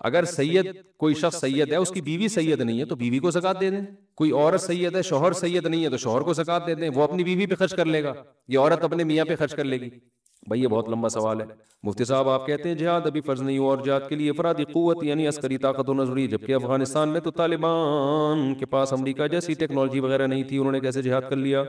अगर सैयद कोई शख्स सैयद है, उसकी बीवी सैयद नहीं है, तो बीवी को ज़कात दे दें। कोई औरत सैयद है, शौहर सैयद नहीं है, तो शौहर को ज़कात दे दें, वो अपनी बीवी पे खर्च कर लेगा, ये औरत अपने मियाँ पे खर्च कर लेगी। भाई ये बहुत लंबा सवाल है। मुफ्ती साहब आप कहते हैं जिहाद अभी फर्ज नहीं हुआ और जिहाद के लिए अफरादी क़ुव्वत यानी अस्करी ताकत होना जरूरी है, जबकि अफगानिस्तान में तो तालिबान के पास अमेरिका जैसी टेक्नोलॉजी वगैरह नहीं थी, उन्होंने कैसे जिहाद कर लिया?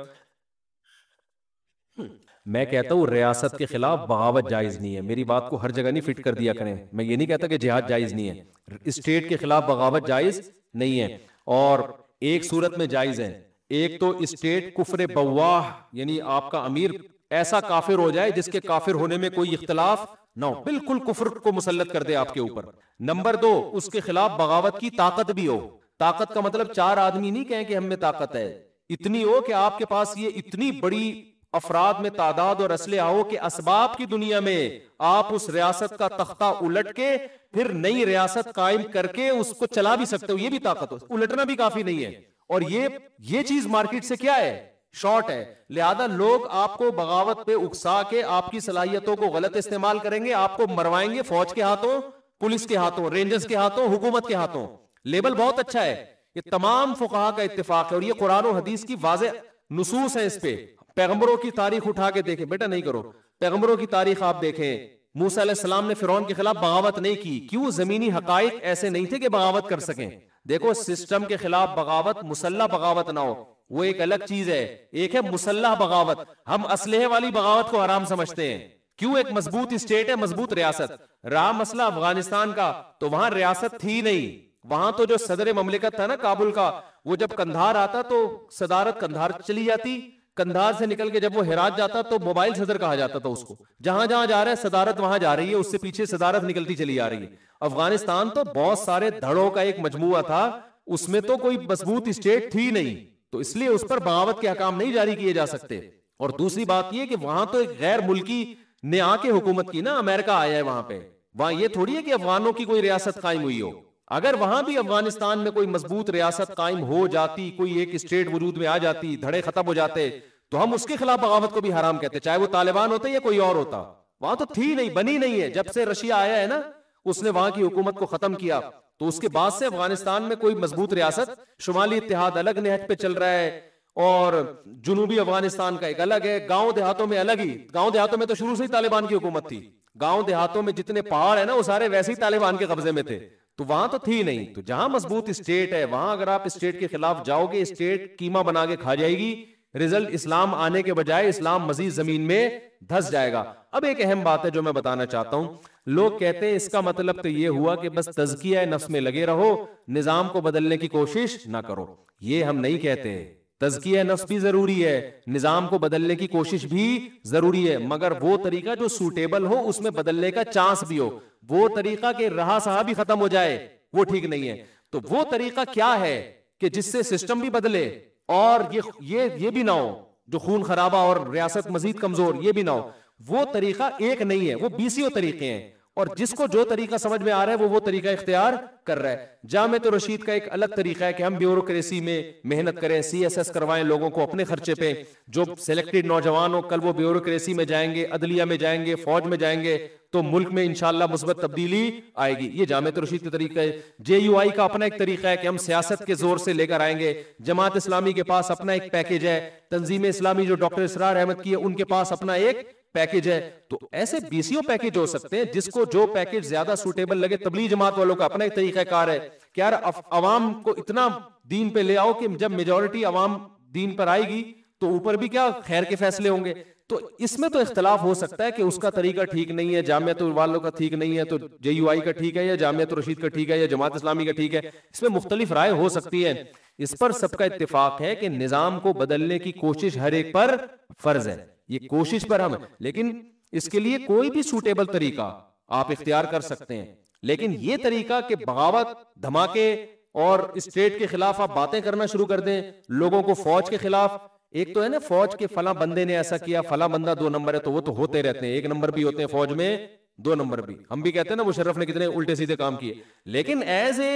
मैं कहता हूँ रियासत के खिलाफ बगावत जायज नहीं है। मेरी बात को हर जगह नहीं फिट कर दिया करें। मैं ये नहीं कहता कि जिहाद जायज नहीं है, स्टेट के खिलाफ बगावत जायज नहीं है। और एक सूरत में जायज है, एक तो स्टेट कुफ्र बवाह यानी आपका अमीर ऐसा काफिर हो जाए जिसके काफिर होने में कोई इख्तलाफ ना हो, बिल्कुल कुफ्र को मुसल्लत कर दे आपके ऊपर। नंबर 2, उसके खिलाफ बगावत की ताकत भी हो। ताकत का मतलब 4 आदमी नहीं कहें कि हम में ताकत है, इतनी हो कि आपके पास ये इतनी बड़ी अफराद में तादाद और असले हो कि असबाब की दुनिया में आप उस रियासत का तख्ता उलट के फिर नई रियासत कायम करके उसको चला भी सकते हो, ये भी ताकत हो। उलटना भी काफी नहीं है। और ये चीज मार्केट से क्या है, शॉर्ट है। लिहाजा लोग आपको बगावत पे उकसा के आपकी सलाहियतों को गलत इस्तेमाल करेंगे, आपको मरवाएंगे फौज के हाथों, पुलिस के हाथों, रेंजर्स के हाथों, हुकूमत के हाथों। लेबल बहुत अच्छा है, ये तमाम फुकहा का इत्तिफाक है और ये कुरान और हदीस की वाज़े नुसूस है इस पे। पैगंबरों की तारीख उठा के देखें, बेटा नहीं करो, पैगंबरों की तारीख आप देखें। मूसा अलैहिस्सलाम ने फिरौन के खिलाफ बगावत नहीं की, क्यों? जमीनी हकाइक ऐसे नहीं थे कि बगावत कर सकें। देखो सिस्टम के खिलाफ बगावत मुसल्ला बगावत ना हो, वो एक अलग चीज है। एक है मुसल्ला बगावत, हम असलहे वाली बगावत को हराम समझते हैं। क्यों? एक मजबूत स्टेट है, मजबूत रियासत। रहा मसला अफगानिस्तान का, तो वहां रियासत थी नहीं। वहां तो जो सदर ममलिकत था ना काबुल का, वो जब कंधार आता तो सदारत कंधार चली जाती, कंधार से निकल के जब वो हेरात जाता तो मोबाइल सदर कहा जाता था उसको। जहां जहां जा रहा है सदारत वहां जा रही है, उससे पीछे सदारत निकलती चली जा रही है। अफगानिस्तान तो बहुत सारे धड़ों का एक मजमुआ था, उसमें तो कोई मजबूत स्टेट थी नहीं, तो इसलिए उस पर बगावत के हकाम नहीं जारी किए जा सकते। और दूसरी बात यह कि वहां तो एक गैर मुल्की ने आके हुकूमत की ना, अमेरिका आया है वहां पे, वहां ये थोड़ी है कि अफगानों की कोई रियासत कायम हुई हो। अगर वहां भी अफगानिस्तान में कोई मजबूत रियासत कायम हो जाती, कोई एक स्टेट वजूद में आ जाती, धड़े खत्म हो जाते, तो हम उसके खिलाफ बगावत को भी हराम कहते, चाहे वो तालिबान होते या कोई और होता। वहां तो थी नहीं, बनी नहीं है। जब से रशिया आया है ना, उसने वहां की हुकूमत को खत्म किया, तो उसके बाद से अफगानिस्तान में कोई मजबूत रियासत, शुमाली इत्तेहाद अलग नहज पे चल रहा है और जुनूबी अफगानिस्तान का एक अलग है। गांव देहातों में अलग ही, गांव देहातों में तो शुरू से ही तालिबान की हुकूमत थी। गांव देहातों में जितने पहाड़ है ना, वो सारे वैसे ही तालिबान के कब्जे में थे, तो वहां तो थी नहीं। तो जहां मजबूत स्टेट है, वहां अगर आप स्टेट के खिलाफ जाओगे, स्टेट कीमा बना के खा जाएगी। रिजल्ट इस्लाम आने के बजाय इस्लाम मजीद जमीन में धस जाएगा। अब एक अहम बात है जो मैं बताना चाहता हूं, लोग कहते हैं इसका मतलब तो ये हुआ कि बस तज़किया नफ्स में लगे रहो, निजाम को बदलने की कोशिश ना करो। ये हम नहीं कहते, तज़किया नफ्स भी जरूरी है, निजाम को बदलने की कोशिश भी जरूरी है, मगर वो तरीका जो सूटेबल हो, उसमें बदलने का चांस भी हो। वो तरीका के रहा सहा भी खत्म हो जाए, वो ठीक नहीं है। तो वो तरीका क्या है कि जिससे सिस्टम भी बदले और ये भी ना हो, जो खून खराबा और रियासत मजीद कमजोर, ये भी ना हो। वो तरीका एक नहीं है, वो 20 तरीके हैं, और जिसको जो तरीका समझ में आ रहा है वो तरीका इख्तियार कर रहा है। जामे तो रशीद का एक अलग तरीका है कि हम ब्यूरोक्रेसी में मेहनत करें, CSS करवाएं लोगों को अपने खर्चे पे। जो सिलेक्टेड नौजवान हो कल वो ब्यूरोक्रेसी में जाएंगे, अदलिया में जाएंगे, फौज में जाएंगे, तो मुल्क में इंशाअल्लाह मुस्बत तब्दीली आएगी। ये जामे तो रशीद का तरीका है। JUI का अपना एक तरीका है कि हम सियासत के जोर से लेकर आएंगे। जमात इस्लामी के पास अपना एक पैकेज है। तंजीम इस्लामी जो डॉक्टर इसरार अहमद की है उनके पास अपना एक पैकेज है। तो ऐसे 20 पैकेज हो सकते हैं, जिसको जो पैकेज ज्यादा सूटेबल लगे। तबलीग जमात वालों का अपना एक तरीका कार है कि यार अवाम को इतना दीन पे ले आओ कि जब मेजॉरिटी अवाम दीन पर आएगी तो ऊपर भी क्या खैर के फैसले होंगे। तो इसमें तो इख्तलाफ हो सकता है कि उसका तरीका ठीक नहीं है, जामियत वालों का ठीक नहीं है, तो JUI का ठीक है, या जामियत रशीद का ठीक है, या जमात इस्लामी का ठीक है। इसमें मुख्तलिफ राय हो सकती है। इस पर सबका इत्तेफाक है कि निजाम को बदलने की कोशिश हर एक पर फर्ज है। ये कोशिश पर हम, लेकिन इसके लिए कोई भी सूटेबल तरीका आप इख्तियार कर सकते हैं। लेकिन ये तरीका कि बगावत, धमाके और स्टेट के खिलाफ आप बातें करना शुरू कर दें, लोगों को फौज के खिलाफ, एक तो है ना फौज के फला बंदे ने ऐसा किया, फला बंदा 2 नंबर है, तो वो तो होते रहते हैं। 1 नंबर भी होते हैं फौज में, 2 नंबर भी। हम भी कहते हैं ना मुशर्रफ ने कितने उल्टे सीधे काम किए। लेकिन एज ए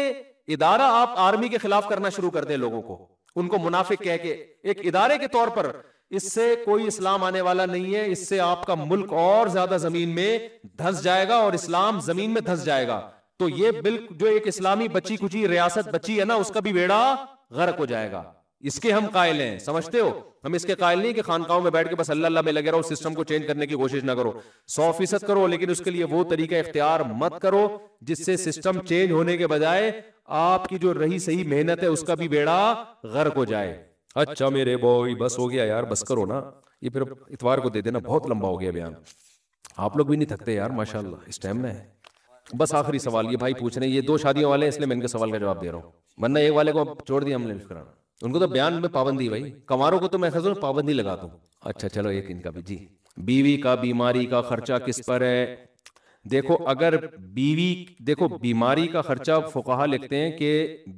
इदारा आप आर्मी के खिलाफ करना शुरू कर दें लोगों को, उनको मुनाफिक कह के एक इदारे के तौर पर, इससे कोई इस्लाम आने वाला नहीं है। इससे आपका मुल्क और ज्यादा जमीन में धंस जाएगा और इस्लाम जमीन में धंस जाएगा। तो ये बिल्कुल जो एक इस्लामी बची कुची रियासत बची है ना, उसका भी बेड़ा गर्क हो जाएगा। इसके हम कायल हैं, समझते हो। हम इसके कायल नहीं कि खानकाहों में बैठ के बस अल्लाह अल्लाह में लगे रहो, सिस्टम को चेंज करने की कोशिश ना करो। 100% करो, लेकिन उसके लिए वो तरीका इख्तियार मत करो जिससे सिस्टम चेंज होने के बजाय आपकी जो रही सही मेहनत है उसका भी बेड़ा गर्क हो जाए। अच्छा मेरे बॉय, बस हो गया यार, बस करो ना। ये फिर इतवार को दे देना, बहुत लंबा हो गया बयान। आप लोग भी नहीं थकते यार माशाल्लाह इस टाइम में। बस आखिरी सवाल, ये भाई पूछ रहे हैं, ये 2 शादियों वाले हैं इसलिए मैं इनके सवाल का जवाब दे रहा हूँ, वरना एक वाले को छोड़ दिया हमने कराना। उनको तो बयान में पाबंदी, भाई कंवारों को तो मैं खैर पाबंदी लगा दूं। अच्छा चलो एक इनका भी जी। बीवी का बीमारी का खर्चा किस पर है? देखो अगर बीमारी का खर्चा फुकाहा लिखते हैं कि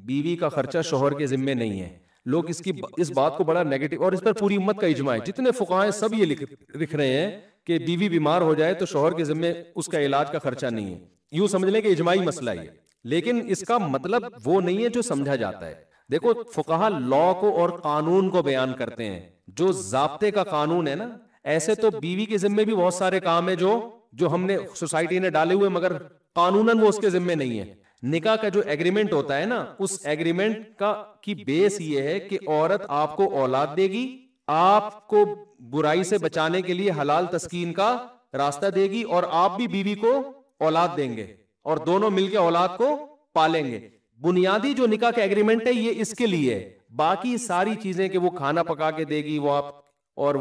बीवी का खर्चा शोहर के जिम्मे नहीं है। लोग इस बात को बड़ा नेगेटिव, और इस पर पूरी उम्मत का इजमा है, जितने फुकाहा सब ये लिख रहे हैं कि बीवी बीमार हो जाए तो शोहर के जिम्मे उसका इलाज का खर्चा नहीं है। यूं समझ लें कि इजमाई मसला है, लेकिन इसका मतलब वो नहीं है जो समझा जाता है। देखो फुकाहा लॉ को और कानून को बयान करते हैं, जो ज़ाब्ते का कानून है ना। ऐसे तो बीवी के जिम्मे भी बहुत सारे काम है जो हमने सोसाइटी ने डाले हुए, मगर कानूनन वो उसके जिम्मे नहीं है। निकाह का जो एग्रीमेंट होता है ना, उस एग्रीमेंट की बेस ये है कि औरत आपको औलाद देगी, आपको बुराई से बचाने के लिए हलाल तस्कीन का रास्ता देगी, और आप भी बीवी को औलाद देंगे और दोनों मिलकर औलाद को पालेंगे। बुनियादी जो निकाह का एग्रीमेंट है ये इसके लिए है। बाकी सारी चीजें कि वो खाना पका के देगी, वो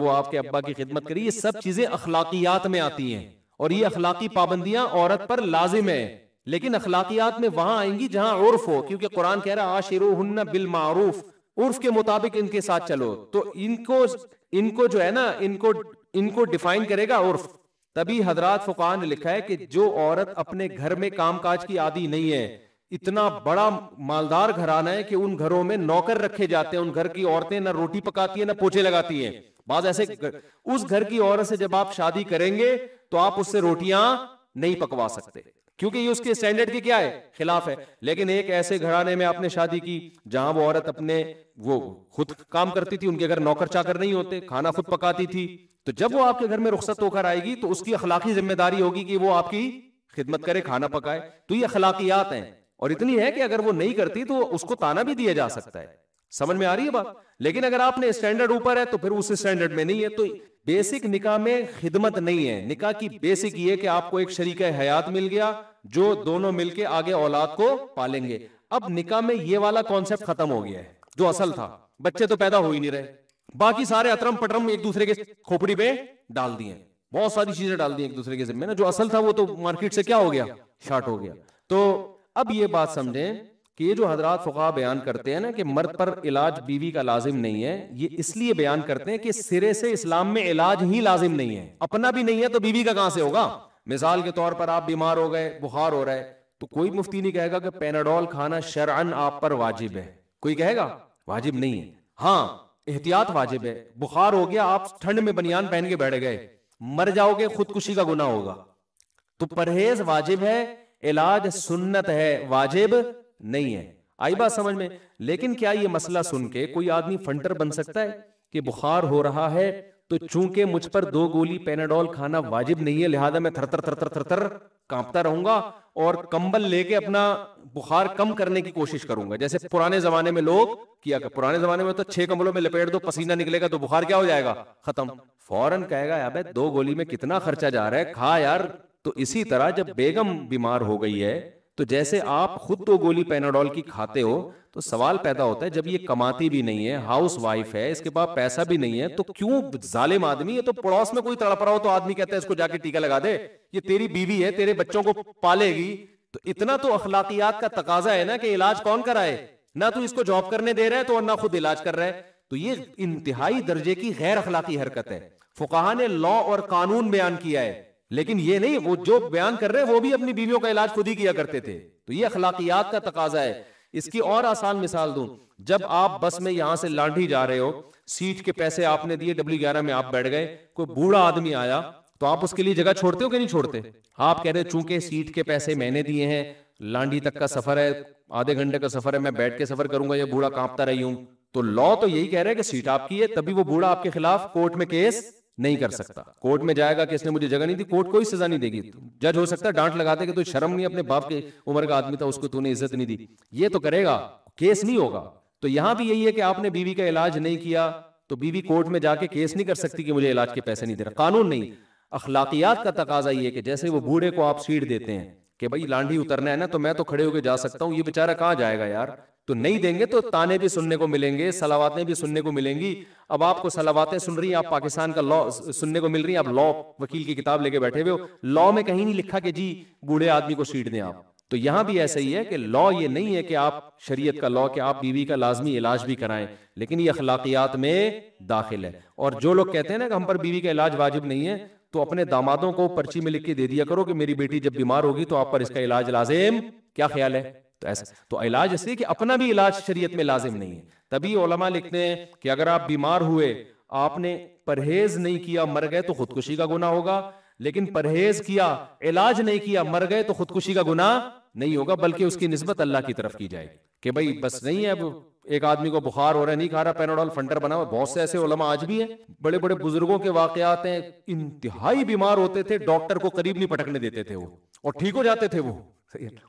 आपके अब्बा की खिदमत करेगी, ये सब चीजें अखलाकियात में आती हैं, और ये अखलाकी पाबंदियां औरत पर लाजिम है। लेकिन अखलाकियात में वहां आएंगी जहां उर्फ हो, क्योंकि कुरान कह रहा है आशिरुहुन्ना बिल मारूफ, उर्फ के मुताबिक इनके साथ चलो। तो इनको जो है ना, इनको डिफाइन करेगा उर्फ। तभी हजरात फुकाहा ने लिखा है कि जो औरत अपने घर में कामकाज की आदी नहीं है, इतना बड़ा मालदार घराना है कि उन घरों में नौकर रखे जाते हैं, उन घर की औरतें ना रोटी पकाती है ना पोछे लगाती हैं। बात ऐसे, उस घर की औरत से जब आप शादी करेंगे तो आप उससे रोटियां नहीं पकवा सकते, क्योंकि ये उसके स्टैंडर्ड के क्या है, खिलाफ है। लेकिन एक ऐसे घराने में आपने शादी की जहां वो औरत वो खुद काम करती थी, उनके घर नौकर चाकर नहीं होते, खाना खुद पकाती थी, तो जब वो आपके घर में रुखसत होकर आएगी तो उसकी अखलाकी जिम्मेदारी होगी कि वो आपकी खिदमत करे, खाना पकाए। तो ये अखलाकियात हैं, और इतनी है कि अगर वो नहीं करती तो उसको ताना भी दिया जा सकता है। समझ में आ रही है बात? लेकिन अगर आपने स्टैंडर्ड ऊपर है तो फिर उस स्टैंडर्ड में नहीं है। तो बेसिक निकाह में खिदमत नहीं है। निकाह की बेसिक ये कि आपको एक शरीका हयात मिल गया जो दोनों मिलके आगे औलाद को पालेंगे। अब निकाह में ये वाला कॉन्सेप्ट खत्म हो गया है जो असल था। बच्चे तो पैदा हो ही नहीं रहे, बाकी सारे अतरम पटरम एक दूसरे के खोपड़ी पे डाल दिए, बहुत सारी चीजें डाल दी एक दूसरे के जिम्मे ना। जो असल था वो तो मार्केट से क्या हो गया, शार्ट हो गया। तो अब ये बात समझें कि ये जो हजरात फुकाहा बयान करते हैं ना कि मर्द पर इलाज बीवी का लाजिम नहीं है, ये इसलिए बयान करते हैं कि सिरे से इस्लाम में इलाज ही लाजिम नहीं है। अपना भी नहीं है तो बीवी का कहां से होगा? मिसाल के तौर पर आप बीमार हो गए, बुखार हो रहा है, तो कोई मुफ्ती नहीं कहेगा कि पैनाडोल खाना शरअन आप पर वाजिब है। कोई कहेगा? वाजिब नहीं है। हाँ, एहतियात वाजिब है। बुखार हो गया, आप ठंड में बनियान पहन के बैठ गए, मर जाओगे, खुदकुशी का गुनाह होगा। तो परहेज वाजिब है, इलाज सुन्नत है, वाजिब नहीं है। आई बात समझ में? लेकिन क्या ये मसला सुन के कोई आदमी फंटर बन सकता है कि बुखार हो रहा है तो चूंकि मुझ पर 2 गोली पैनाडोल खाना वाजिब नहीं है, लिहाजा मैं थर थर थर थर थर थर कांपता रहूंगा और कंबल लेके अपना बुखार कम करने की कोशिश करूंगा, जैसे पुराने जमाने में लोग किया कर। पुराने जमाने में तो 6 कंबलों में लपेट दो, पसीना निकलेगा तो बुखार क्या हो जाएगा? खत्म। फौरन कहेगा अबे 2 गोली में कितना खर्चा जा रहा है, खा यार। तो इसी तरह जब बेगम बीमार हो गई है तो जैसे आप खुद 2 गोली पैनाडोल की खाते हो, तो सवाल पैदा होता है जब ये कमाती भी नहीं है, हाउस वाइफ है, इसके पास पैसा भी नहीं है, तो क्यों जालिम आदमी है, तो पड़ोस में कोई तड़प रहा हो तो आदमी कहता है इसको जाके टीका लगा दे, ये तेरी बीवी है, तेरे बच्चों को पालेगी। तो इतना तो अखलाकियात का तकाजा है ना कि इलाज कौन कराए? ना तो इसको जॉब करने दे रहा है तो और ना खुद इलाज कर रहा है। तो ये इंतहाई दर्जे की गैर अखलाकी हरकत है। फुकाहा ने लॉ और कानून बयान किया है, लेकिन ये नहीं, वो जो बयान कर रहे हैं वो भी अपनी बीवियों का इलाज खुद ही किया करते थे। तो ये अखलाकियात का तकाजा है। इसकी और आसान मिसाल दूं, जब आप बस में यहां से लांढी जा रहे हो, सीट के पैसे आपने दिए, W11 में आप बैठ गए, कोई बूढ़ा आदमी आया तो आप उसके लिए जगह छोड़ते हो कि नहीं छोड़ते? आप कह रहे चूंकि सीट के पैसे मैंने दिए हैं, लांढी तक का सफर है, आधे घंटे का सफर है, मैं बैठ के सफर करूंगा, ये बूढ़ा कांपता रही हूं। तो लॉ तो यही कह रहा है कि सीट आपकी है, तभी वो बूढ़ा आपके खिलाफ कोर्ट में केस नहीं कर सकता। कोर्ट में जाएगा कि इसने मुझे जगह नहीं दी, कोर्ट कोई सजा नहीं देगी। जज हो सकता है डांट लगा दे कि तो शर्म नहीं, अपने बाप के उम्र का आदमी था, उसको तूने इज्जत नहीं दी, ये तो करेगा, केस नहीं होगा। तो यहां भी यही है कि आपने बीवी का इलाज नहीं किया तो बीवी कोर्ट में जाके केस नहीं कर सकती कि मुझे इलाज के पैसे नहीं दे रहा। कानून नहीं, अखलाकियात का तकाजा ये है कि जैसे वो बूढ़े को आप सीट देते हैं कि भाई लांढी उतरना है ना, तो मैं तो खड़े होकर जा सकता हूं, ये बेचारा कहां जाएगा यार। तो नहीं देंगे तो ताने भी सुनने को मिलेंगे, सलावातें भी सुनने को मिलेंगी। अब आपको सलावातें सुन रही हैं, आप पाकिस्तान का लॉ सुनने को मिल रही है, आप लॉ वकील की किताब लेके बैठे हुए हो, लॉ में कहीं नहीं लिखा कि जी बूढ़े आदमी को सीट दें आप। तो यहां भी ऐसा ही है कि लॉ ये नहीं है कि आप शरीयत का लॉ कि आप बीवी का लाजमी इलाज भी कराएं, लेकिन ये अखलाकियात में दाखिल है। और जो लोग कहते हैं ना कि हम पर बीवी का इलाज वाजिब नहीं है, तो अपने दामादों को पर्ची में लिख के दे दिया करो कि मेरी बेटी जब बीमार होगी तो आप पर इसका इलाज लाजिम। क्या ख्याल है? तो ऐसा तो इलाज इसलिए कि अपना भी इलाज शरीयत में लाजिम नहीं है। तभी उलमा लिखते हैं कि अगर आप बीमार हुए, आपने परहेज नहीं किया, मर गए तो खुदकुशी का गुनाह होगा, लेकिन परहेज किया, इलाज नहीं किया, मर गए तो खुदकुशी का गुनाह नहीं होगा, बल्कि उसकी निस्बत अल्लाह की तरफ की जाएगी कि भाई बस नहीं है, अब एक आदमी को बुखार हो रहा है, नहीं खा रहा पैनाडोल, फंटर बना हुआ। बहुत से ऐसे उलमा आज भी हैं, बड़े बड़े बुजुर्गों के वाकयात हैं, इंतहाई बीमार होते थे, डॉक्टर को करीब नहीं पटकने देते थे वो, और ठीक हो जाते थे वो,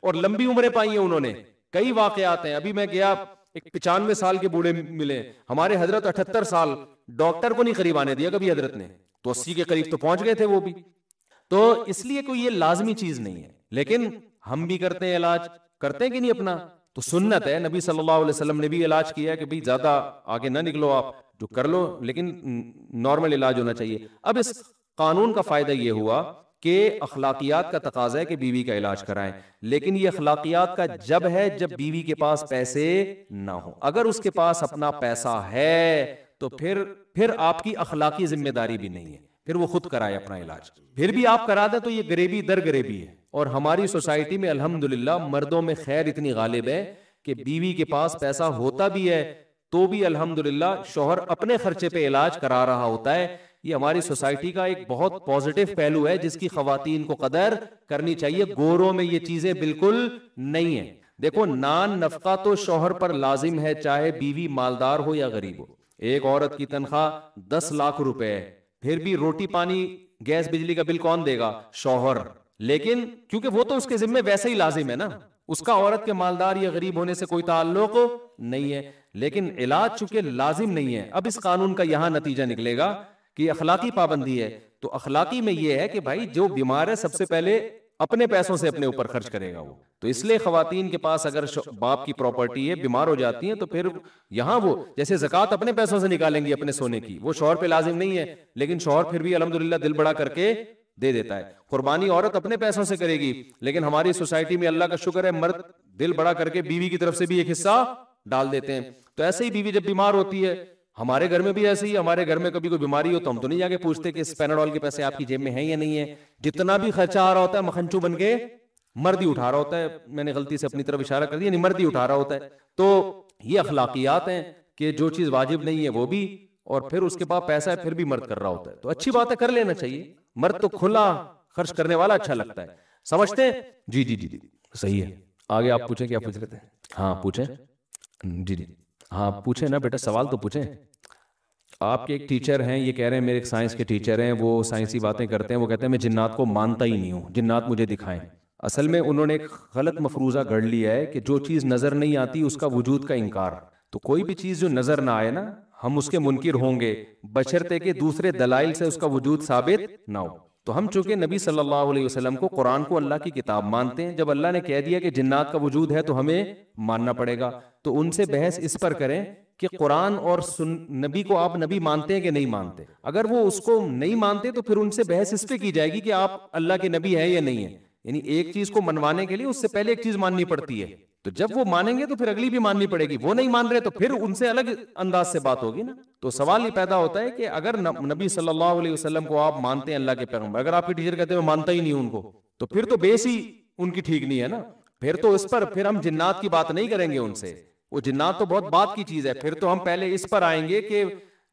और लंबी उम्रें पाई है उन्होंने। कई वाकयात हैं। अभी मैं गया, एक 95 साल के बूढ़े मिले हमारे, हजरत 78 साल, डॉक्टर को नहीं करीब आने दिया कभी हजरत ने, तो 80 के करीब तो पहुंच गए थे वो भी। तो इसलिए कोई ये लाजमी चीज नहीं है, लेकिन हम भी करते हैं, इलाज करते हैं कि नहीं अपना, तो सुन्नत है। नबी सल्लल्लाहु अलैहि वसल्लम ने भी इलाज किया है कि भाई ज्यादा आगे ना निकलो, आप जो कर लो, लेकिन नॉर्मल इलाज होना चाहिए। अब इस कानून का फायदा ये हुआ कि अखलाकियात का तकाजा है कि बीवी का इलाज कराएं, लेकिन ये अखलाकियात का जब है जब बीवी के पास पैसे ना हो। अगर उसके पास अपना पैसा है तो फिर आपकी अखलाकी जिम्मेदारी भी नहीं है, फिर वो खुद कराए अपना इलाज। फिर भी आप करा दें तो ये गरीबी दर गरीबी है। और हमारी सोसाइटी में अल्हम्दुलिल्लाह मर्दों में खैर इतनी गालिब है कि बीवी के पास पैसा होता भी है तो भी अल्हम्दुलिल्लाह शौहर अपने खर्चे पे इलाज करा रहा होता है। ये हमारी सोसाइटी का एक बहुत पॉजिटिव पहलू है जिसकी खवातीन को कदर करनी चाहिए। गोरों में ये चीजें बिल्कुल नहीं है। देखो, नान नफका तो शौहर पर लाजिम है, चाहे बीवी मालदार हो या गरीब हो। एक औरत की तनख्वाह 10 लाख रुपए है, फिर भी रोटी पानी गैस बिजली का बिल कौन देगा? शौहर। लेकिन क्योंकि वो तो उसके जिम्मे वैसे ही लाजिम है ना, उसका औरत के मालदार या गरीब होने से कोई ताल्लुक नहीं है। लेकिन इलाज चूंकि लाजिम नहीं है, अब इस कानून का यहां नतीजा निकलेगा कि अखलाकी पाबंदी है। तो अखलाकी में यह है कि भाई जो बीमार है सबसे पहले अपने पैसों से अपने ऊपर खर्च करेगा वो। तो इसलिए खवातीन के पास अगर बाप की प्रॉपर्टी है, बीमार हो जाती है, तो फिर यहां वो जैसे ज़कात अपने पैसों से निकालेंगी अपने सोने की, वो शौहर पे लाजिम नहीं है, लेकिन शौहर फिर भी अल्हम्दुलिल्लाह दिल बड़ा करके दे देता है। कुर्बानी औरत अपने पैसों से करेगी, लेकिन हमारी सोसाइटी में अल्लाह का शुक्र है मर्द दिल बड़ा करके बीवी की तरफ से भी एक हिस्सा डाल देते हैं। तो ऐसे ही बीवी जब बीमार होती है, हमारे घर में भी ऐसे ही, हमारे घर में कभी कोई बीमारी हो तो हम तो नहीं जाके पूछते कि इस पैनाडोल के पैसे आपकी जेब में हैं या नहीं है। जितना भी खर्चा आ रहा होता है मखनचू बन के मर्द ही उठा रहा होता है, मैंने गलती से अपनी तरफ इशारा कर दिया, नहीं मर्द ही उठा रहा होता है। तो ये अखलाकियात हैं कि जो चीज वाजिब नहीं है वो भी, और फिर उसके बाद पैसा है फिर भी मर्द कर रहा होता है। तो अच्छी बात है, कर लेना चाहिए। मर्द तो खुला खर्च करने वाला अच्छा लगता है, समझते हैं? जी जी जी जी सही है। आगे आप पूछें, क्या पूछ रहे थे? हाँ पूछें जी जी, हाँ पूछें ना बेटा, सवाल तो पूछें। आपके एक टीचर हैं, ये कह रहे हैं, मेरे एक साइंस के टीचर हैं, वो साइंसी बातें करते हैं, वो कहते हैं मैं जिन्नात को मानता ही नहीं हूँ, जिन्नात मुझे दिखाएं। असल में उन्होंने एक गलत मफरूज़ा गढ़ लिया है कि जो चीज़ नज़र नहीं आती उसका वजूद का इनकार। तो कोई भी चीज़ जो नज़र ना आए ना, हम उसके मुनकिर होंगे बशर्ते के दूसरे दलाइल से उसका वजूद साबित ना हो। तो हम चूंकि नबी सल्लल्लाहु अलैहि वसल्लम को, कुरान को अल्लाह की किताब मानते हैं, जब अल्लाह ने कह दिया कि जिन्नात का वजूद है तो हमें मानना पड़ेगा। तो उनसे बहस इस पर करें कि कुरान और नबी को आप नबी मानते हैं कि नहीं मानते। अगर वो उसको नहीं मानते तो फिर उनसे बहस इस पे की जाएगी कि आप अल्लाह के नबी हैं या नहीं है। यानी एक चीज को मनवाने के लिए उससे पहले एक चीज माननी पड़ती है। तो जब वो मानेंगे तो फिर अगली भी माननी पड़ेगी। वो नहीं मान रहे तो फिर उनसे अलग अंदाज से बात होगी ना। तो सवाल ये पैदा होता है कि अगर नबी सल्लल्लाहु अलैहि वसल्लम को आप मानते हैं, अल्लाह के पैगंबर, अगर आपके टीचर कहते हैं मैं मानता ही नहीं उनको, तो फिर तो बेस ही उनकी ठीक नहीं है ना। फिर तो इस पर फिर हम जिन्नात की बात नहीं करेंगे उनसे। वो जिन्नात तो बहुत बात की चीज है। फिर तो हम पहले इस पर आएंगे कि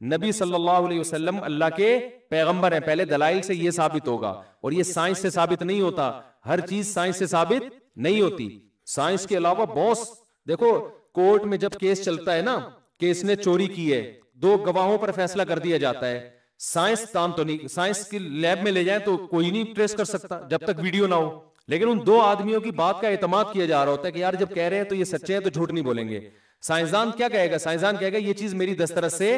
नबी सल्लल्लाहु अलैहि वसल्लम अल्लाह के पैगंबर हैं। पहले दलाइल से ये साबित होगा, और ये साइंस से साबित नहीं होता। हर चीज साइंस से साबित नहीं होती। साइंस के अलावा बहुत, देखो कोर्ट में जब केस चलता है ना, केस ने चोरी की है, 2 गवाहों पर फैसला कर दिया जाता है। साइंस दान तो नहीं, साइंस की लैब में ले जाए तो कोई नहीं ट्रेस कर सकता जब तक वीडियो ना हो। लेकिन उन 2 आदमियों की बात का एतमाद किया जा रहा होता है कि यार जब कह रहे हैं तो ये सच्चे हैं, तो झूठ नहीं बोलेंगे। साइंसदान क्या कहेगा? साइंसदान कहेगा ये चीज मेरी दस्तरस से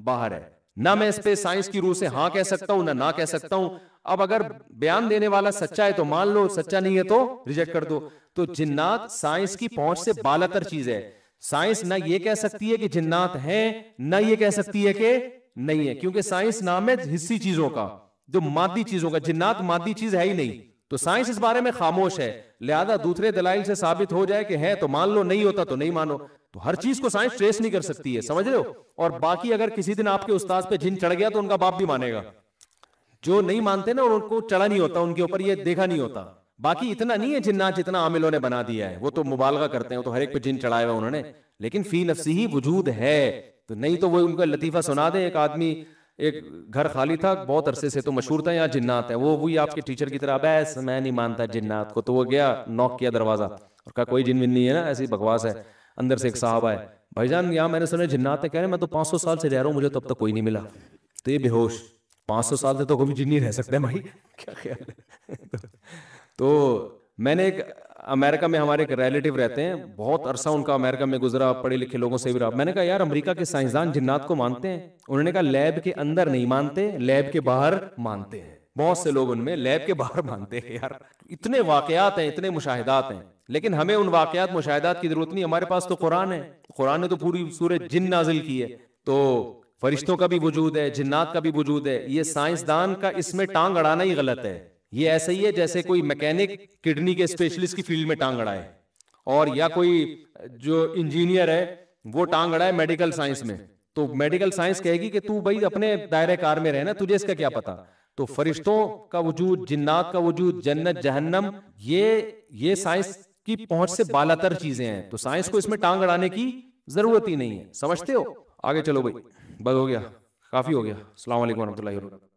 बाहर है, ना मैं इस पे साइंस की रूह से हाँ कह सकता हूं ना कह सकता हूं। अब अगर बयान देने वाला सच्चा है तो मान लो, सच्चा नहीं है तो रिजेक्ट कर दो। तो जिन्नात साइंस की पहुंच से बालातर चीज है। साइंस ना ये कह सकती है कि जिन्नात है, ना ये कह सकती है कि नहीं है, क्योंकि साइंस नाम है हिस्सी चीजों का, जो मादी चीजों का। जिन्नात मादी चीज है ही नहीं, तो साइंस इस बारे में खामोश है। लिहाजा दूसरे दलाइल से साबित हो जाए कि है तो मान लो, नहीं होता तो नहीं मानो। तो हर चीज को साइंस ट्रेस नहीं कर सकती है, समझ रहे हो? और बाकी अगर किसी दिन आपके उस्ताद पे जिन चढ़ गया तो उनका बाप भी मानेगा। जो नहीं मानते ना, उनको चढ़ा नहीं होता, उनके ऊपर ये देखा नहीं होता। बाकी इतना नहीं है जिन्नात जितना आमिलों ने बना दिया है, वो तो मुबालगा करते हैं, तो हर एक पे जिन चढ़ाए हुए उन्होंने। लेकिन फी नफ्सी ही वजूद है। तो नहीं तो वो उनका लतीफा सुना दे। एक आदमी, एक घर खाली था बहुत अरसे से, तो मशहूर था यहाँ जिन्नात है। वो वही आपके टीचर की तरह, बस मैं नहीं मानता जिन्नात को। तो वो गया, नॉक किया दरवाजा और कहा कोई जिन विन नहीं है ना, ऐसी बकवास है। अंदर से एक साहब आए, भाईजान यहाँ मैंने सुना जिन्नात है। कह रहे मैं तो 500 साल से रह रहा हूँ, मुझे तब तक कोई नहीं मिला। तो ये बेहोश, 500 साल से तो कोई जिन नहीं रह सकते भाई, क्या ख्याल है? तो मैंने एक अमेरिका में, हमारे एक रिलेटिव रहते हैं, बहुत अरसा उनका अमेरिका में गुजरा, पढ़े लिखे लोगों से भी रहा। मैंने कहा यार अमेरिका के साइंसदान जिन्नात को मानते हैं? उन्होंने कहा लैब के अंदर नहीं मानते, लैब के बाहर मानते हैं। बहुत से लोग उनमें लैब के बाहर मानते हैं। यार इतने वाकयात हैं, इतने मुशाहिदात हैं, लेकिन हमें उन वाकयात मुशाहिदात की जरूरत नहीं। हमारे पास तो कुरान है, कुरान ने तो पूरी सूरह जिन नाजिल की है। तो फरिश्तों का भी वजूद है, जिन्नात का भी वजूद है। ये साइंसदान का इसमें टांग अड़ाना ही गलत है। ये ऐसे ही है जैसे कोई मैकेनिक किडनी के स्पेशलिस्ट की फील्ड में टांग अड़ाए, और या कोई जो इंजीनियर है वो टांग अड़ाए मेडिकल साइंस में। तो मेडिकल साइंस कहेगी कि तू भाई अपने दायरे कार में रहना, तुझे इसका क्या पता। तो फरिश्तों का वजूद, जिन्नात का वजूद, जन्नत जहन्नम, ये साइंस की पहुंच से बालातर चीजें हैं। तो साइंस को इसमें टांग अड़ाने की जरूरत ही नहीं है, समझते हो? आगे चलो भाई, बस हो गया, काफी हो गया। अस्सलाम वालेकुम रहमतुल्लाहि व बरकातहू।